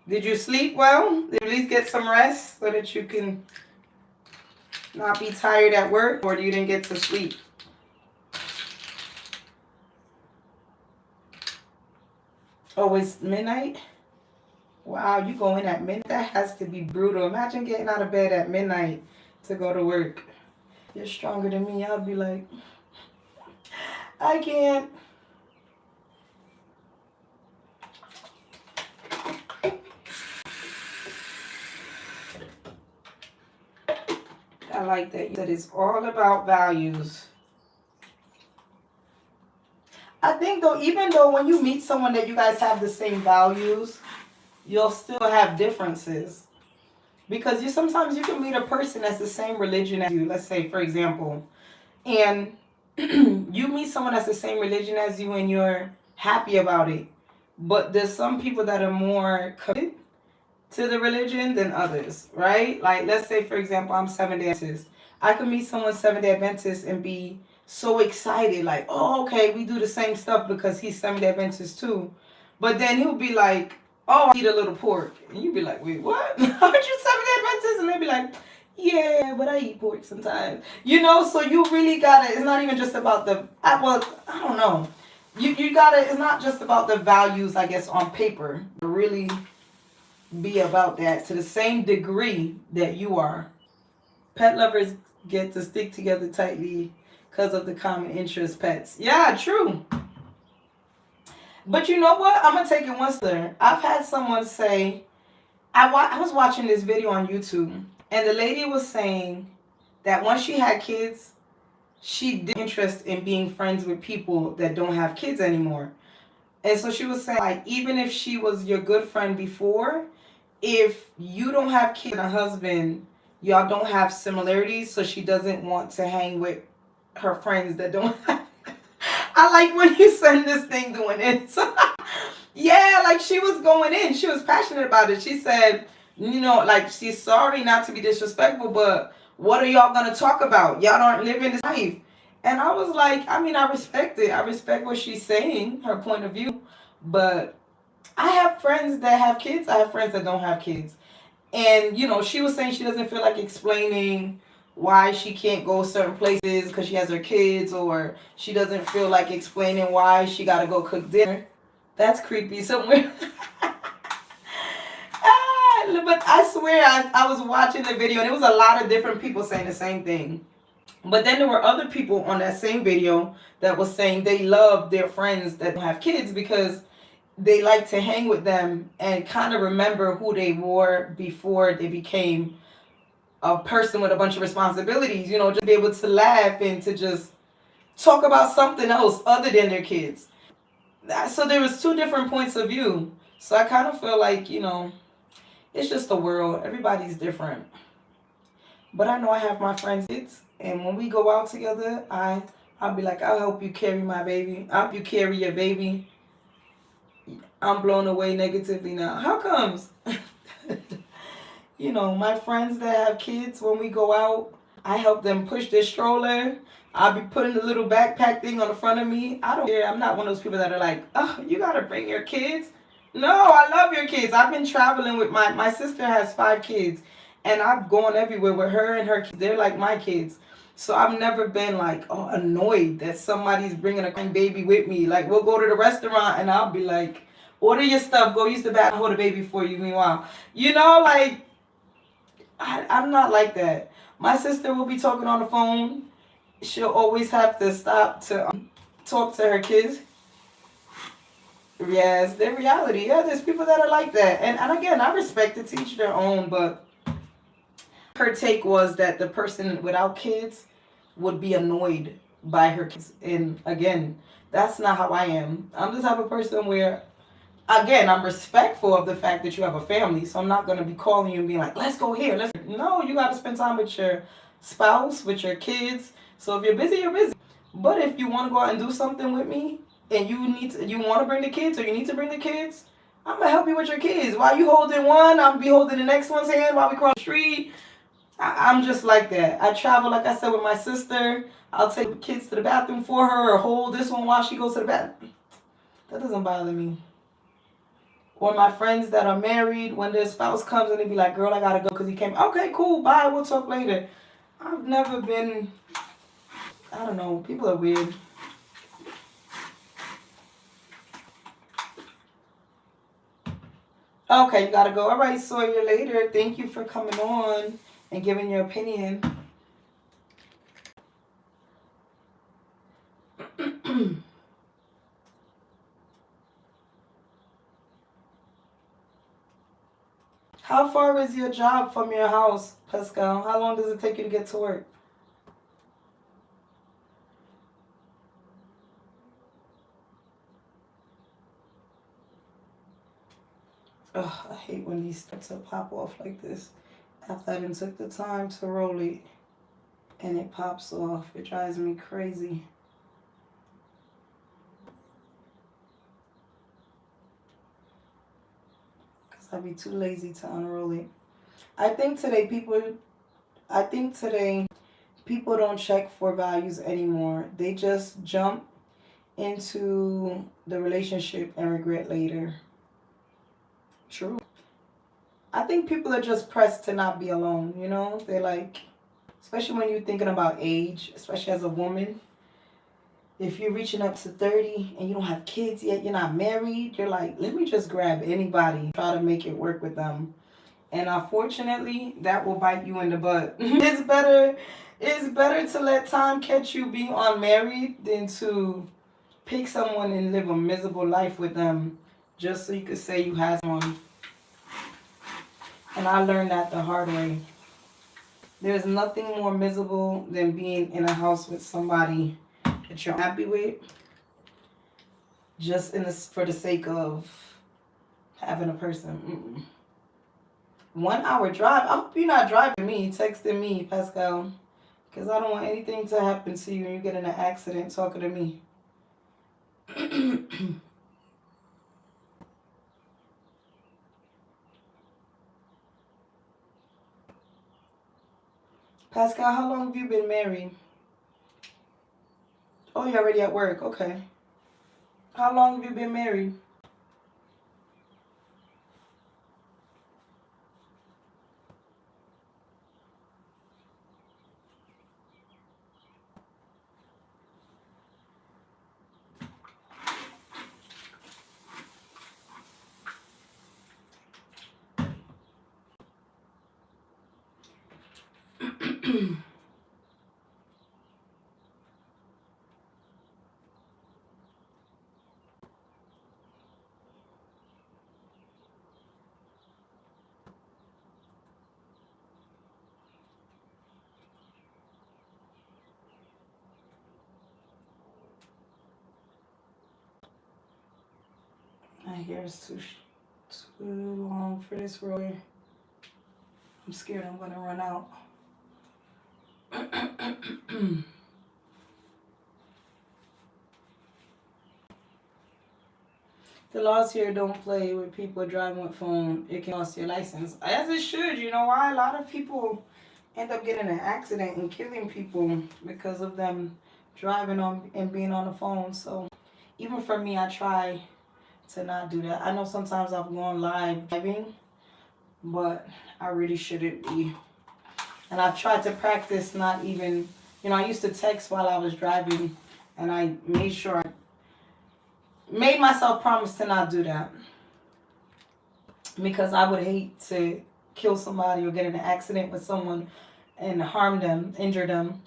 Did you sleep well? Did you at least get some rest so that you can not be tired at work? Or you didn't get to sleep? Oh, it's midnight? Wow, you go in at midnight? That has to be brutal. Imagine getting out of bed at midnight to go to work. You're stronger than me. I'll be like, I can't. I like that. You said it's all about values. I think though, even though when you meet someone that you guys have the same values, you'll still have differences. Because sometimes you can meet a person that's the same religion as you. Let's say, for example, and you meet someone that's the same religion as you and you're happy about it. But there's some people that are more committed to the religion than others, right? Like, let's say, for example, I'm Seventh-day Adventist. I could meet someone Seventh-day Adventist and be so excited, like, oh, okay, we do the same stuff because he's Seventh-day Adventist too. But then he'll be like, oh, I eat a little pork. And you'd be like, wait, what? Aren't you Seventh-day Adventist? And they'd be like, yeah, but I eat pork sometimes. So you really gotta, it's not even just about I don't know. You gotta, it's not just about the values, I guess, on paper. Really be about that to the same degree that you are. Pet lovers get to stick together tightly because of the common interest pets. Yeah, true. But you know what? I'm going to take it one step. I've had someone say, I was watching this video on YouTube, and the lady was saying that once she had kids, she did interest in being friends with people that don't have kids anymore. And so she was saying, like, even if she was your good friend before, if you don't have kids and a husband, y'all don't have similarities, so she doesn't want to hang with her friends that don't have. I like when you send this thing doing it. Yeah, like she was going in. She was passionate about it. She said, like she's sorry not to be disrespectful, but what are y'all going to talk about? Y'all aren't living this life. And I was like, I mean, I respect it. I respect what she's saying, her point of view. But I have friends that have kids. I have friends that don't have kids. And, you know, she was saying she doesn't feel like explaining why she can't go certain places because she has her kids, or she doesn't feel like explaining why she got to go cook dinner. That's creepy somewhere. But I swear, I was watching the video and it was a lot of different people saying the same thing. But then there were other people on that same video that was saying they love their friends that don't have kids because they like to hang with them and kind of remember who they were before they became a person with a bunch of responsibilities, you know, just be able to laugh and to just talk about something else other than their kids. So there was two different points of view. So I kind of feel like, you know, it's just the world. Everybody's different. But I know I have my friends' kids, and when we go out together, I'll be like, I'll help you carry my baby. I'll help you carry your baby. I'm blown away negatively now. How comes? You know, my friends that have kids, when we go out, I help them push their stroller. I'll be putting the little backpack thing on the front of me. I don't care. I'm not one of those people that are like, oh, you gotta bring your kids. No, I love your kids. I've been traveling with my sister has 5 kids, and I've gone everywhere with her and her kids. They're like my kids. So I've never been like, oh, annoyed that somebody's bringing a baby with me. Like, we'll go to the restaurant and I'll be like, order your stuff, go use the bathroom, hold the baby for you. Meanwhile, you know, like, I'm not like that. My sister will be talking on the phone. She'll always have to stop to talk to her kids. Yes, their reality. Yeah, there's people that are like that. And again, I respect it, to each their own, but her take was that the person without kids would be annoyed by her kids. And again, that's not how I am. I'm the type of person where, again, I'm respectful of the fact that you have a family, so I'm not going to be calling you and being like, let's go here. No, you got to spend time with your spouse, with your kids. So if you're busy, you're busy. But if you want to go out and do something with me, and you want to bring the kids, or you need to bring the kids, I'm going to help you with your kids. While you holding one, I'll be holding the next one's hand while we cross the street. I'm just like that. I travel, like I said, with my sister. I'll take the kids to the bathroom for her, or hold this one while she goes to the bathroom. That doesn't bother me. Or my friends that are married, when their spouse comes and they be like, girl, I gotta go because he came. Okay, cool, bye, we'll talk later. I've never been, I don't know, people are weird. Okay, you gotta go. All right, Sawyer, later. Thank you for coming on and giving your opinion. How far is your job from your house, Pascal? How long does it take you to get to work? Ugh, I hate when these start to pop off like this. After I done took the time to roll it and it pops off. It drives me crazy. Because I'd be too lazy to unroll it. I think today people don't check for values anymore. They just jump into the relationship and regret later. True. I think people are just pressed to not be alone, you know? They're like, especially when you're thinking about age, especially as a woman. If you're reaching up to 30 and you don't have kids yet, you're not married, you're like, let me just grab anybody, try to make it work with them. And unfortunately, that will bite you in the butt. It's better to let time catch you being unmarried than to pick someone and live a miserable life with them just so you could say you had one. And I learned that the hard way. There's nothing more miserable than being in a house with somebody that you're happy with, just for the sake of having a person. Mm-mm. 1 hour drive. I hope you're not driving me, texting me, Pascal, because I don't want anything to happen to you and you get in an accident talking to me. Pascal, how long have you been married? Oh, you're already at work. Okay. How long have you been married? My hair is too long for this roller. I'm scared I'm gonna run out. The laws here don't play with people driving with phone. It can cost your license. As it should. You know why? A lot of people end up getting in an accident and killing people because of them driving on and being on the phone. So even for me, I try to not do that. I know sometimes I've gone live driving, but I really shouldn't be. And I've tried to practice not even, I used to text while I was driving, and I made sure I made myself promise to not do that, because I would hate to kill somebody or get in an accident with someone and harm them, injure them,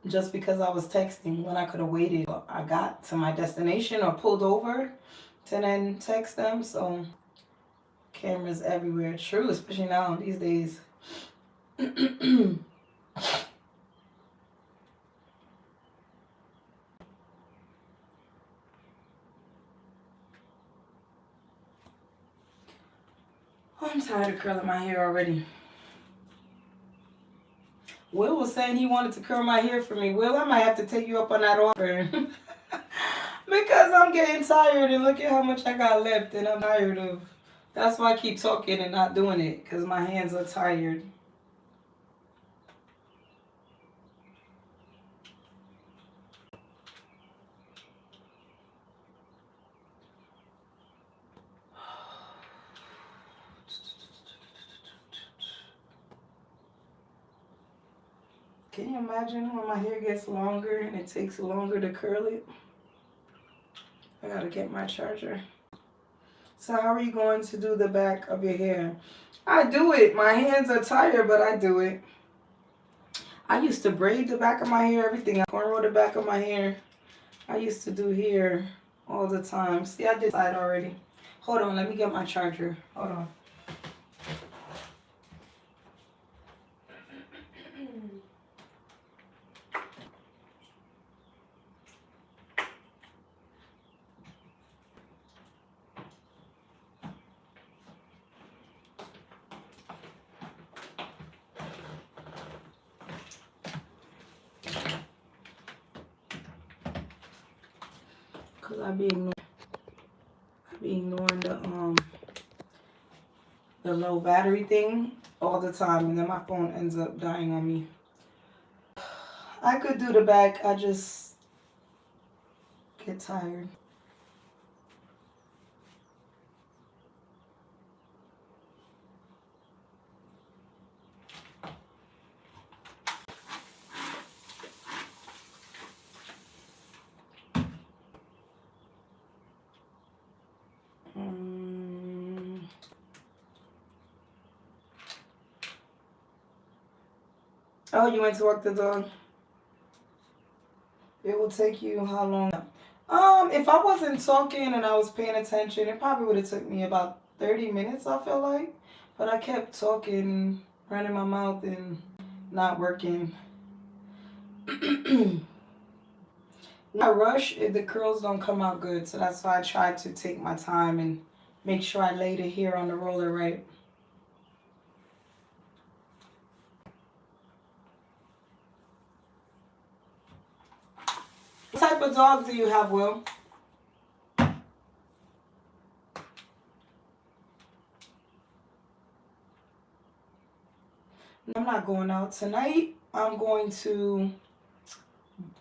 just because I was texting when I could have waited. I got to my destination or pulled over to then text them. So cameras everywhere. True, especially now these days. I'm tired of curling my hair already. Will was saying he wanted to curl my hair for me. Will, I might have to take you up on that offer. Because I'm getting tired, and look at how much I got left, and I'm tired of. That's why I keep talking and not doing it, because my hands are tired. Can you imagine when my hair gets longer and it takes longer to curl it? I gotta get my charger. So how are you going to do the back of your hair? I do it. My hands are tired, but I do it. I used to braid the back of my hair, everything. I cornrow the back of my hair. I used to do hair all the time. See, I did that already. Hold on, let me get my charger. Hold on. Cause I be ignoring the low battery thing all the time, and then my phone ends up dying on me. I could do the back, I just get tired. Oh, you went to walk the dog? It will take you how long? If I wasn't talking and I was paying attention, it probably would have took me about 30 minutes, I feel like. But I kept talking, running my mouth, and not working. When I rush, the curls don't come out good. So that's why I try to take my time and make sure I lay the hair on the roller right. What type of dog do you have, Will? I'm not going out tonight. I'm going to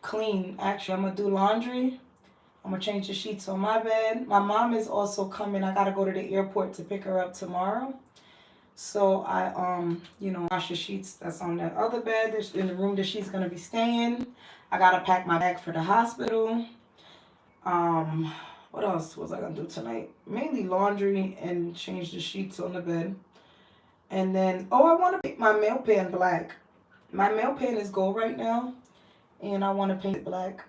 clean. Actually, I'm going to do laundry. I'm going to change the sheets on my bed. My mom is also coming. I got to go to the airport to pick her up tomorrow. So I, wash the sheets that's on that other bed in the room that she's going to be staying. I got to pack my bag for the hospital. What else was I going to do tonight? Mainly laundry and change the sheets on the bed. And then, I want to make my nail pan black. My nail paint is gold right now, and I want to paint it black.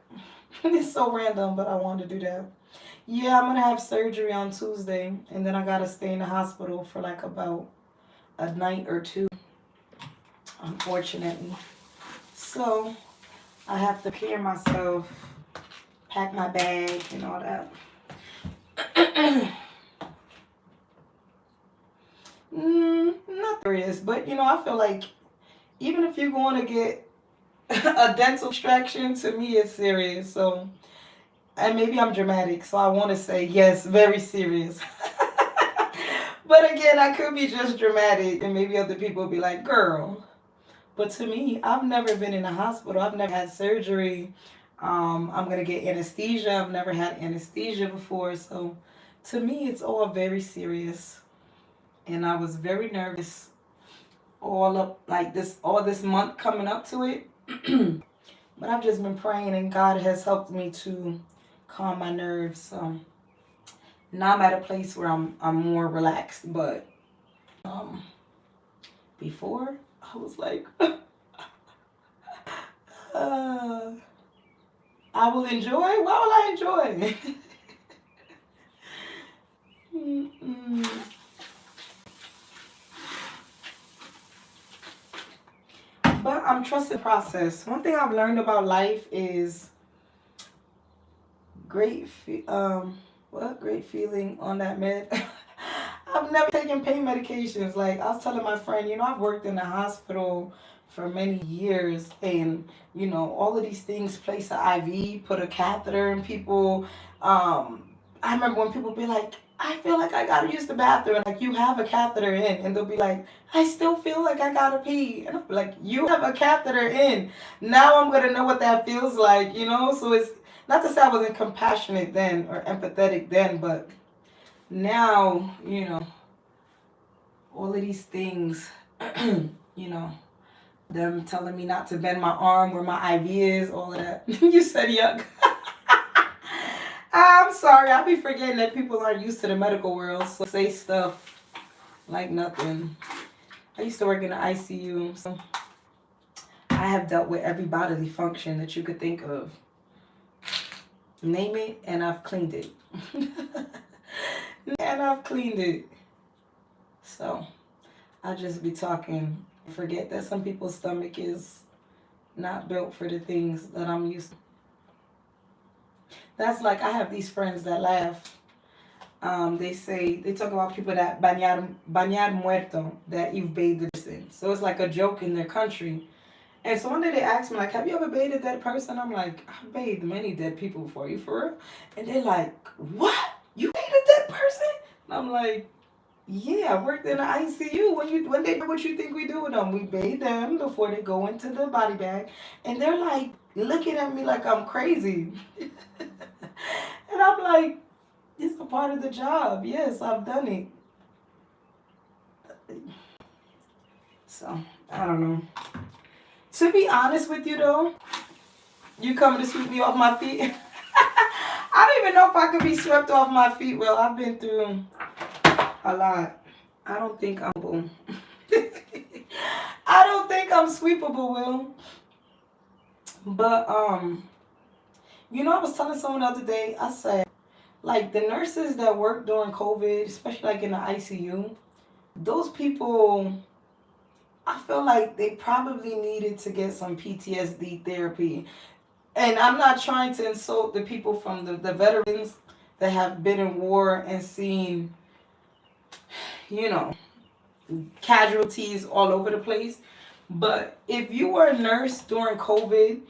It's so random, but I want to do that. Yeah, I'm gonna have surgery on Tuesday, and then I gotta stay in the hospital for like about a night or two, unfortunately. So I have to prepare myself, pack my bag, and all that. Not serious, but I feel like even if you're going to get a dental extraction, to me it's serious. So, and maybe I'm dramatic, so I want to say yes, very serious. But again, I could be just dramatic, and maybe other people will be like, girl. But to me, I've never been in a hospital. I've never had surgery. I'm going to get anesthesia. I've never had anesthesia before. So to me, it's all very serious. And I was very nervous all up like this, all this month coming up to it. But I've just been praying, and God has helped me to calm my nerves. So now I'm at a place where I'm more relaxed. But before, I was like, I will enjoy. Why will I enjoy? But I'm trusting the process. One thing I've learned about life is great. Great feeling on that med. I've never taken pain medications. Like I was telling my friend, I've worked in the hospital for many years, and all of these things, place an IV, put a catheter in people. I remember when people be like, I feel like I gotta use the bathroom, and like you have a catheter in, and they'll be like, I still feel like I gotta pee, and I'll be like, you have a catheter in. Now I'm gonna know what that feels like, So it's not to say I wasn't compassionate then or empathetic then, but now, all of these things, you know, them telling me not to bend my arm where my IV is, all of that. You said yuck. I'm sorry, I be forgetting that people aren't used to the medical world, so say stuff like nothing. I used to work in the ICU, so I have dealt with every bodily function that you could think of. Name it, and I've cleaned it. And I've cleaned it. So I just be talking. Forget that some people's stomach is not built for the things that I'm used to. That's like I have these friends that laugh. They talk about people that bañar muerto, that you've bathed the person. So it's like a joke in their country. And so one day they asked me, like, have you ever bathed a dead person? I'm like, I've bathed many dead people before. You for real? And they're like, what? You bathed a dead person? And I'm like, yeah, I worked in the ICU. When they do what you think we do with them, we bathe them before they go into the body bag. And they're like looking at me like I'm crazy. And I'm like, it's a part of the job. Yes, I've done it. So, I don't know. To be honest with you though, you coming to sweep me off my feet? I don't even know if I could be swept off my feet. Well, I've been through a lot. I don't think I'm able. I don't think I'm sweepable, Will. But I was telling someone the other day, I said, like the nurses that work during COVID, especially like in the ICU, those people, I feel like they probably needed to get some PTSD therapy. And I'm not trying to insult the people from the veterans that have been in war and seen, casualties all over the place. But if you were a nurse during COVID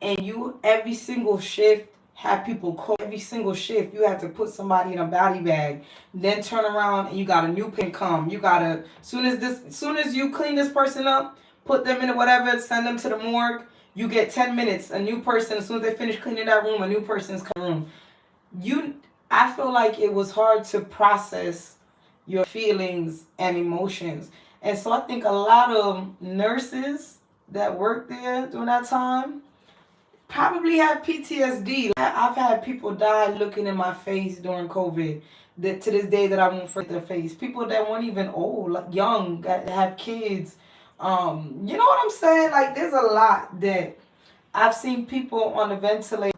and you every single shift had people call, every single shift you had to put somebody in a body bag, then turn around and you got a new patient come. You gotta soon as you clean this person up, put them in a whatever, send them to the morgue. You get 10 minutes. A new person, as soon as they finish cleaning that room, a new person's coming room. I feel like it was hard to process your feelings and emotions. And so I think a lot of nurses that worked there during that time probably have PTSD. I've had people die looking in my face during COVID that to this day that I won't forget their face. People that weren't even old, like young, that have kids, You know what I'm saying? Like, there's a lot that I've seen people on the ventilator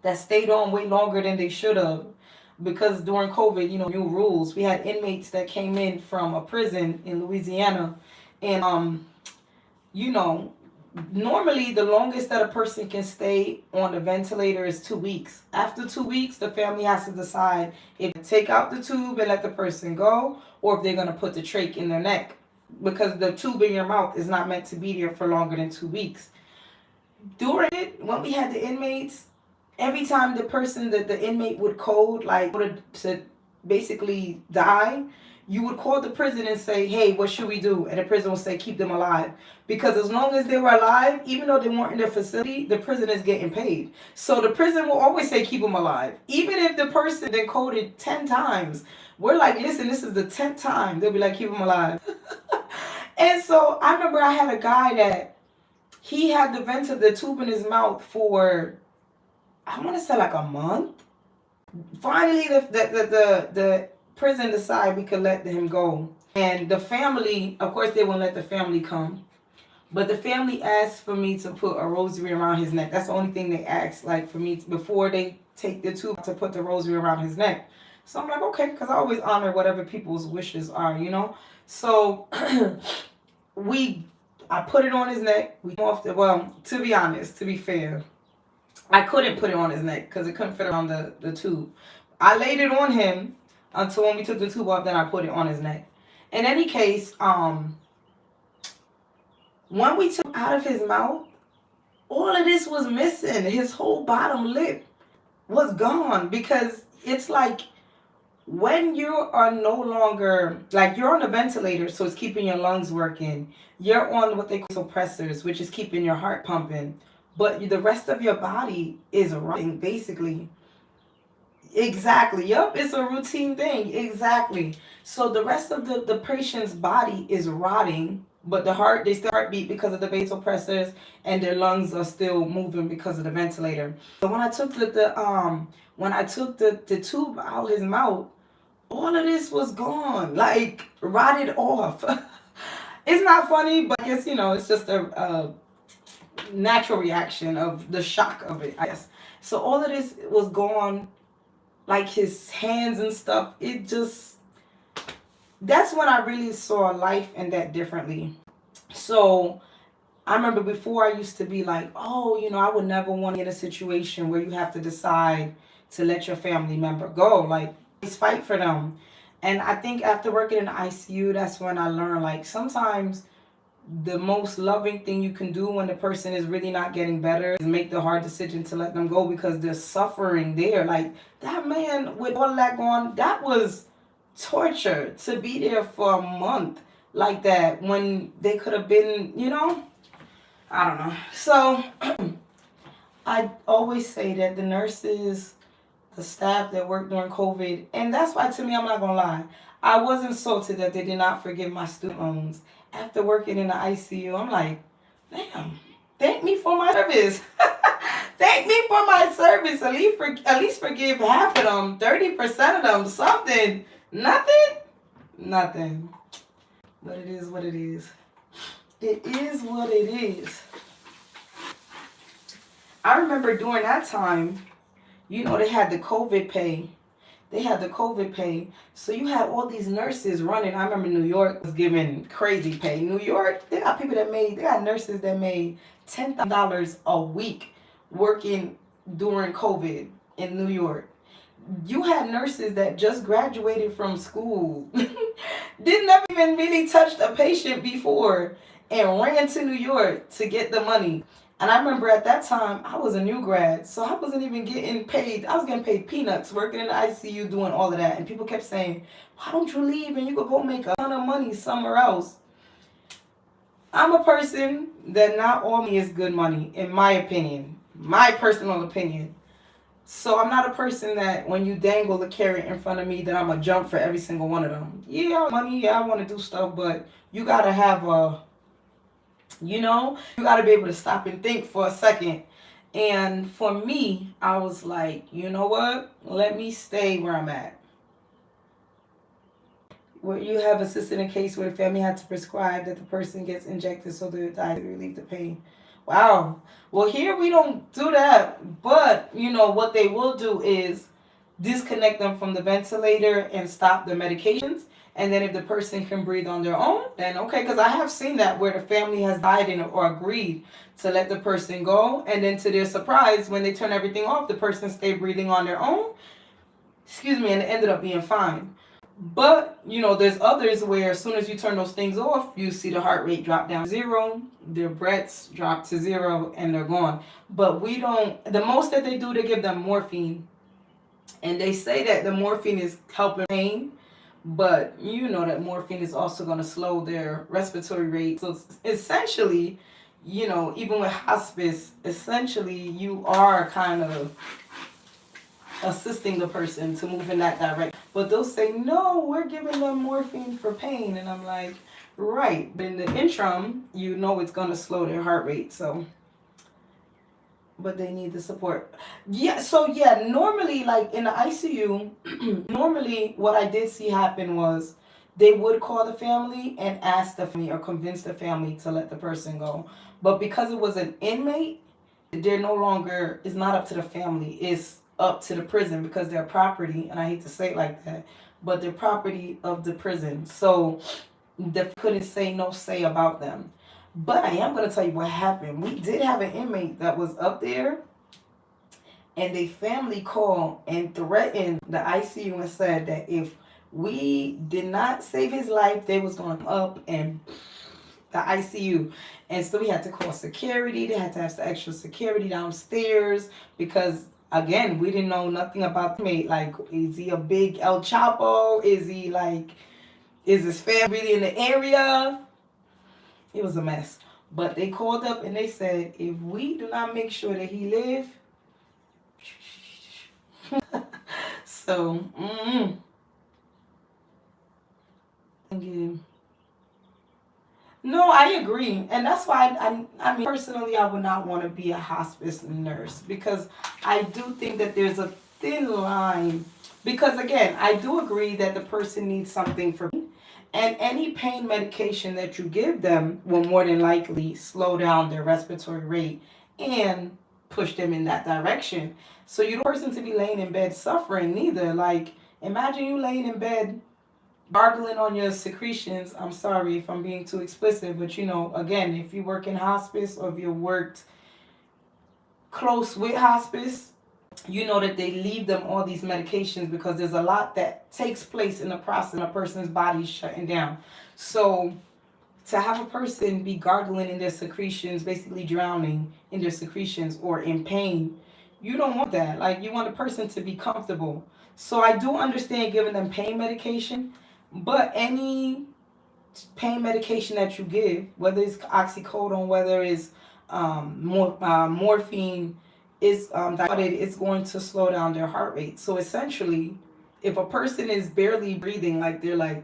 that stayed on way longer than they should have, because during COVID, new rules. We had inmates that came in from a prison in Louisiana, and you know, normally the longest that a person can stay on the ventilator is 2 weeks. After 2 weeks, the family has to decide if to take out the tube and let the person go, or if they're going to put the trach in their neck, because the tube in your mouth is not meant to be there for longer than 2 weeks. During it, when we had the inmates, every time the inmate would code, like, to basically die, you would call the prison and say, hey, what should we do? And the prison will say, keep them alive. Because as long as they were alive, even though they weren't in the facility, the prison is getting paid. So the prison will always say, keep them alive. Even if the person then coded 10 times, we're like, listen, this is the 10th time. They'll be like, keep them alive. And so I remember I had a guy that he had the tube in his mouth for, I want to say, like a month. Finally, the prison decided we could let him go. And the family, of course, they won't let the family come. But the family asked for me to put a rosary around his neck. That's the only thing they asked, like, for me, before they take the tube, to put the rosary around his neck. So I'm like, okay, because I always honor whatever people's wishes are, So I put it on his neck. To be honest, to be fair, I couldn't put it on his neck because it couldn't fit around the tube. I laid it on him until when we took the tube off, then I put it on his neck. In any case, when we took it out of his mouth, all of this was missing. His whole bottom lip was gone, because it's like, when you are no longer, like, you're on a ventilator, so it's keeping your lungs working. You're on what they call suppressors, which is keeping your heart pumping. But the rest of your body is running, basically. Exactly. Yup, it's a routine thing. Exactly. So the rest of the patient's body is rotting, but they still heartbeat because of the vasopressors, and their lungs are still moving because of the ventilator. So when I took the tube out his mouth, all of this was gone, like, rotted off. It's not funny, but I guess, it's just a natural reaction of the shock of it, I guess. So all of this was gone, like his hands and stuff. That's when I really saw life and that differently. So I remember before, I used to be like, oh, I would never want to get in a situation where you have to decide to let your family member go. Like, just fight for them. And I think after working in the ICU, that's when I learned, like, sometimes the most loving thing you can do when the person is really not getting better is make the hard decision to let them go, because they're suffering there. Like, that man, with all of that going, that was torture, to be there for a month like that, when they could have been, I don't know. So I always say that the nurses, the staff that worked during COVID, and that's why, to me, I'm not gonna lie, I was insulted that they did not forgive my student loans. After working in the ICU, I'm like, damn, thank me for my service. Thank me for my service. At least forgive half of them, 30% of them, something. Nothing. But it is what it is. It is what it is. I remember during that time, they had the COVID pay. So you had all these nurses running. I remember New York was giving crazy pay. New York, they got nurses that made $10,000 a week working during COVID in New York. You had nurses that just graduated from school, didn't ever even really touch a patient before, and ran to New York to get the money. And I remember at that time, I was a new grad, so I wasn't even getting paid. I was getting paid peanuts working in the ICU doing all of that. And people kept saying, why don't you leave and you could go make a ton of money somewhere else? I'm a person that not all money is good money, in my opinion, my personal opinion. So I'm not a person that when you dangle the carrot in front of me, that I'm going to jump for every single one of them. Yeah, money, yeah, I want to do stuff, but you got to have you got to be able to stop and think for a second. And for me, I was like, you know what? Let me stay where I'm at. where you have assisted in a case where the family had to prescribe that the person gets injected so they die to relieve the pain. Wow. Well, here we don't do that, but you know what they will do is disconnect them from the ventilator and stop the medications. And then if the person can breathe on their own, then okay, because I have seen that where the family has died in or agreed to let the person go, and then to their surprise, when they turn everything off, the person stayed breathing on their own. Excuse me, and it ended up being fine. But you know, there's others where as soon as you turn those things off, you see the heart rate drop down to zero, their breaths drop to zero, and they're gone. But we don't. The most that they do, they give them morphine, and they say that the morphine is helping pain, but you know that morphine is also going to slow their respiratory rate. So essentially, you know, even with hospice, essentially you are kind of assisting the person to move in that direction. But they'll say, no, we're giving them morphine for pain. And I'm like, right. But in the interim, you know it's going to slow their heart rate. So, but they need the support. Yeah, so yeah, normally, like in the ICU, normally what I did see happen was they would call the family and ask the family or convince the family to let the person go. But because it was an inmate, they're no longer, it's not up to the family, it's up to the prison because they're property, and I hate to say it like that, but they're property of the prison. So they couldn't say no say about them. But I am going to tell you what happened. We did have an inmate that was up there, and the family called and threatened the ICU and said that if we did not save his life, they was going to come up and the ICU. And so we had to call security. They had to have some extra security downstairs because, again, we didn't know nothing about the inmate. Like, is he a big El Chapo? Is he like, is his family really in the area? It was a mess. But they called up and they said, if we do not make sure that he live, so, no, I agree. And that's why I mean, personally, I would not want to be a hospice nurse because I do think that there's a thin line. Because again, I do agree that the person needs something for pain, and any pain medication that you give them will more than likely slow down their respiratory rate and push them in that direction. So you don't want a person to be laying in bed suffering neither. Like, imagine you laying in bed gargling on your secretions. I'm sorry if I'm being too explicit, but you know, again, if you work in hospice or if you worked close with hospice, you know that they leave them all these medications because there's a lot that takes place in the process. A person's body shutting down. So to have a person be gargling in their secretions, basically drowning in their secretions or in pain, you don't want that. Like, you want a person to be comfortable. So I do understand giving them pain medication, but any pain medication that you give, whether it's oxycodone, whether it's morphine, is it's going to slow down their heart rate. So essentially, if a person is barely breathing, like they're like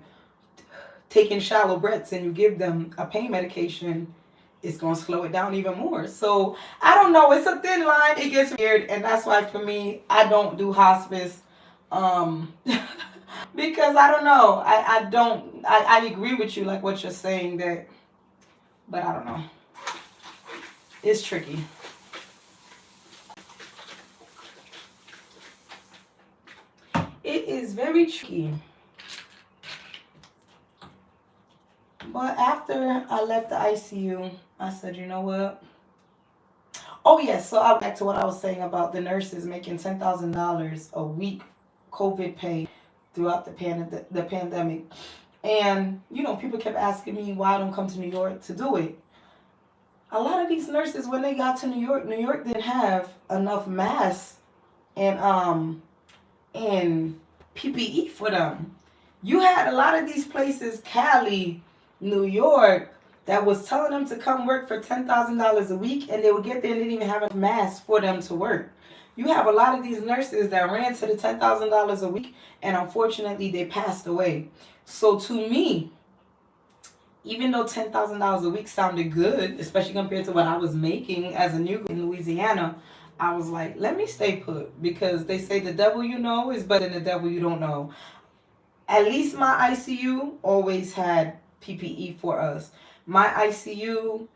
taking shallow breaths, and you give them a pain medication, it's going to slow it down even more. So I don't know. It's a thin line. It gets weird, and that's why for me, I don't do hospice. Because I don't know. I agree with you, like what you're saying, that, but I don't know. It's tricky. It is very tricky. But after I left the ICU, I said, you know what? Oh, yes. So I'll back to what I was saying about the nurses making $10,000 a week COVID pay throughout the pandemic. And, you know, people kept asking me why I don't come to New York to do it. A lot of these nurses, when they got to New York didn't have enough masks and PPE for them. You had a lot of these places, Cali, New York, that was telling them to come work for $10,000 a week, and they would get there and didn't even have enough masks for them to work. You have a lot of these nurses that ran to the $10,000 a week, and unfortunately they passed away. So to me, even though $10,000 a week sounded good, especially compared to what I was making as a new in Louisiana, I was like, let me stay put, because they say the devil you know is better than the devil you don't know. At least my ICU always had PPE for us. My ICU,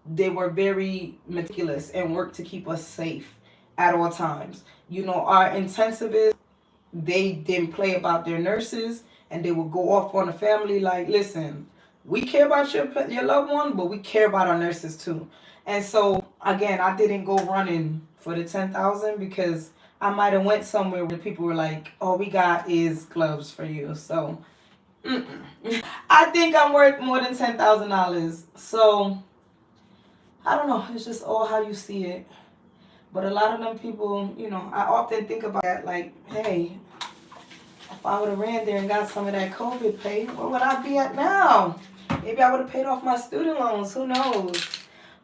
they were very meticulous and worked to keep us safe at all times. You know, our intensivists, they didn't play about their nurses, and they would go off on the family like, listen, we care about your loved one, but we care about our nurses too. And so again, I didn't go running for the 10,000 because I might have went somewhere where people were like, all we got is gloves for you. So I think I'm worth more than $10,000. So I don't know. It's just all how you see it. But a lot of them people, you know, I often think about that like, hey, if I would have ran there and got some of that COVID pay, where would I be at now? Maybe I would have paid off my student loans. Who knows?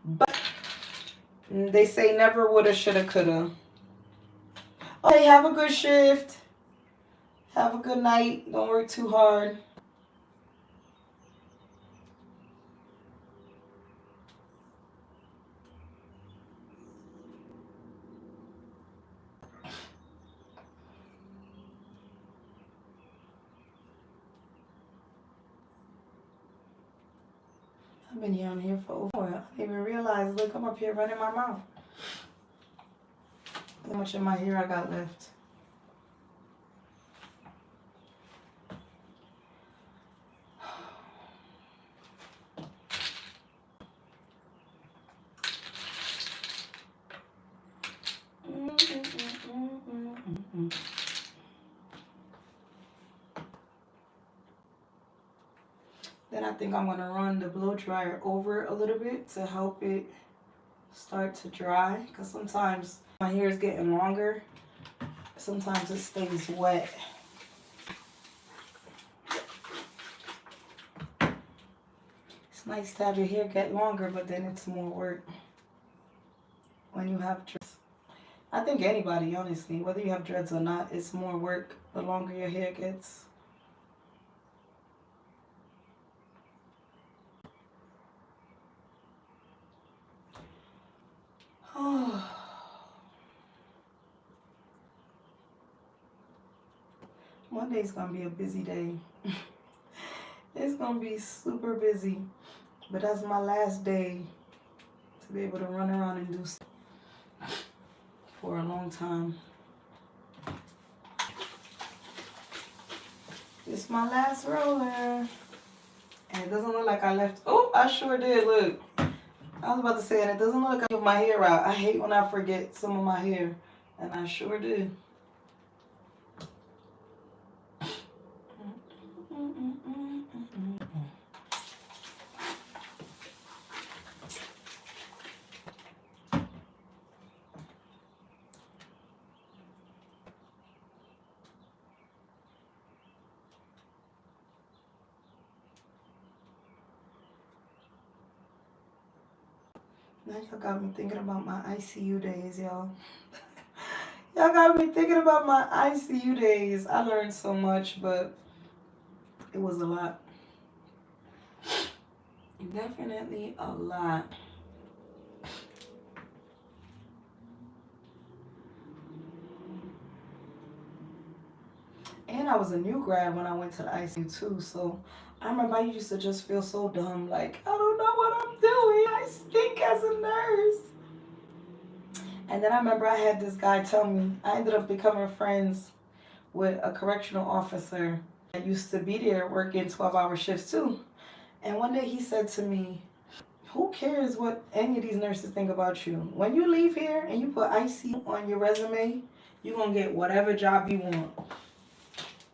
But they say never woulda, shoulda, coulda. Okay, have a good shift. Have a good night. Don't work too hard. I've been here on here for over. I didn't even realize. Look, I'm up here running my mouth. How much of my hair I got left? Then I think I'm going to run the blow dryer over a little bit to help it start to dry. Because sometimes my hair is getting longer. Sometimes it stays wet. It's nice to have your hair get longer, but then it's more work when you have dreads. I think anybody, honestly, whether you have dreads or not, it's more work the longer your hair gets. Monday's gonna be a busy day. It's gonna be super busy, but that's my last day to be able to run around and do stuff for a long time. It's my last roller, and it doesn't look like I left. Oh, I sure did. Look, I was about to say, and it doesn't look like I left my hair out. I hate when I forget some of my hair, and I sure did. Now y'all got me thinking about my ICU days, y'all. Y'all got me thinking about my ICU days. I learned so much, but it was a lot. Definitely a lot. And I was a new grad when I went to the ICU too, so I remember I used to just feel so dumb, like, I don't know what I'm doing. I stink as a nurse. And then I remember I had this guy tell me, I ended up becoming friends with a correctional officer that used to be there working 12-hour shifts too. And one day he said to me, who cares what any of these nurses think about you? When you leave here and you put ICU on your resume, you're going to get whatever job you want.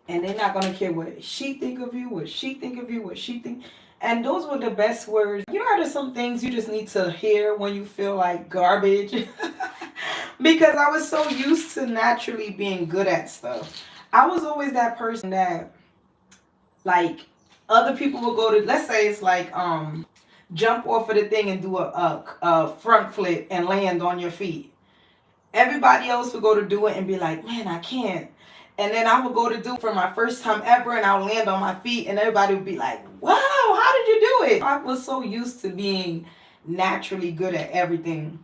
And they're not going to care what she think of you, what she think of you, what she think. And those were the best words. You know how there's some things you just need to hear when you feel like garbage? Because I was so used to naturally being good at stuff. I was always that person that, like, other people will go to, let's say it's like, jump off of the thing and do a front flip and land on your feet. Everybody else would go to do it and be like, man, I can't. And then I would go to do it for my first time ever, and I'll land on my feet, and everybody would be like, wow, how did you do it? I was so used to being naturally good at everything.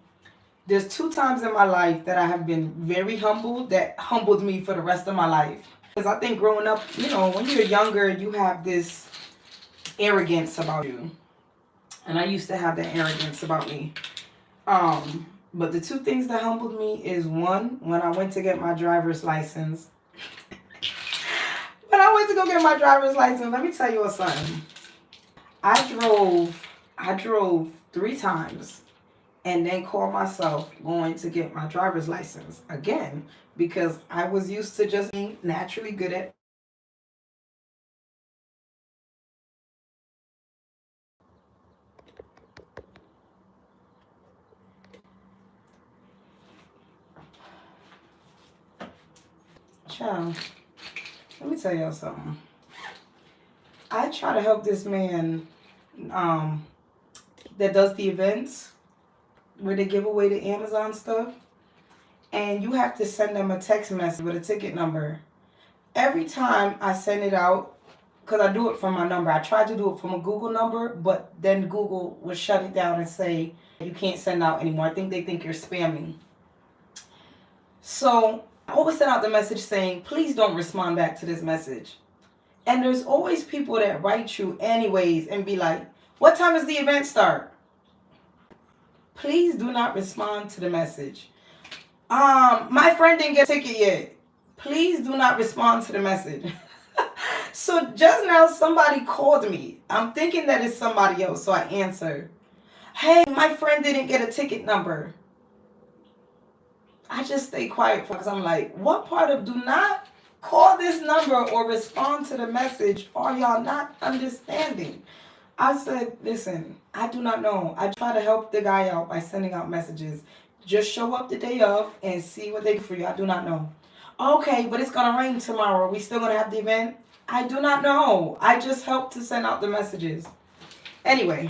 There's 2 times in my life that I have been very humbled, that humbled me for the rest of my life. Because I think growing up, when you're younger, you have this arrogance about you. And I used to have that arrogance about me. But the two things that humbled me is one, when I went to get my driver's license. When I went to go get my driver's license, let me tell you something. I drove 3 times and then called myself going to get my driver's license again because I was used to just being naturally good at. Child, let me tell y'all something. I try to help this man that does the events where they give away the Amazon stuff, and you have to send them a text message with a ticket number. Every time I send it out, because I do it from my number. I tried to do it from a Google number, but then Google would shut it down and say you can't send out anymore. I think they think you're spamming. So I always send out the message saying, please don't respond back to this message. And there's always people that write you anyways and be like, what time does the event start? Please do not respond to the message. My friend didn't get a ticket yet. Please do not respond to the message. So just now somebody called me. I'm thinking that it's somebody else, so I answer. Hey, my friend didn't get a ticket number. I just stay quiet because I'm like, what part of do not call this number or respond to the message are y'all not understanding? I said, listen, I do not know. I try to help the guy out by sending out messages. Just show up the day of and see what they do for you. I do not know. Okay, but it's going to rain tomorrow. Are we still going to have the event? I do not know. I just help to send out the messages. Anyway,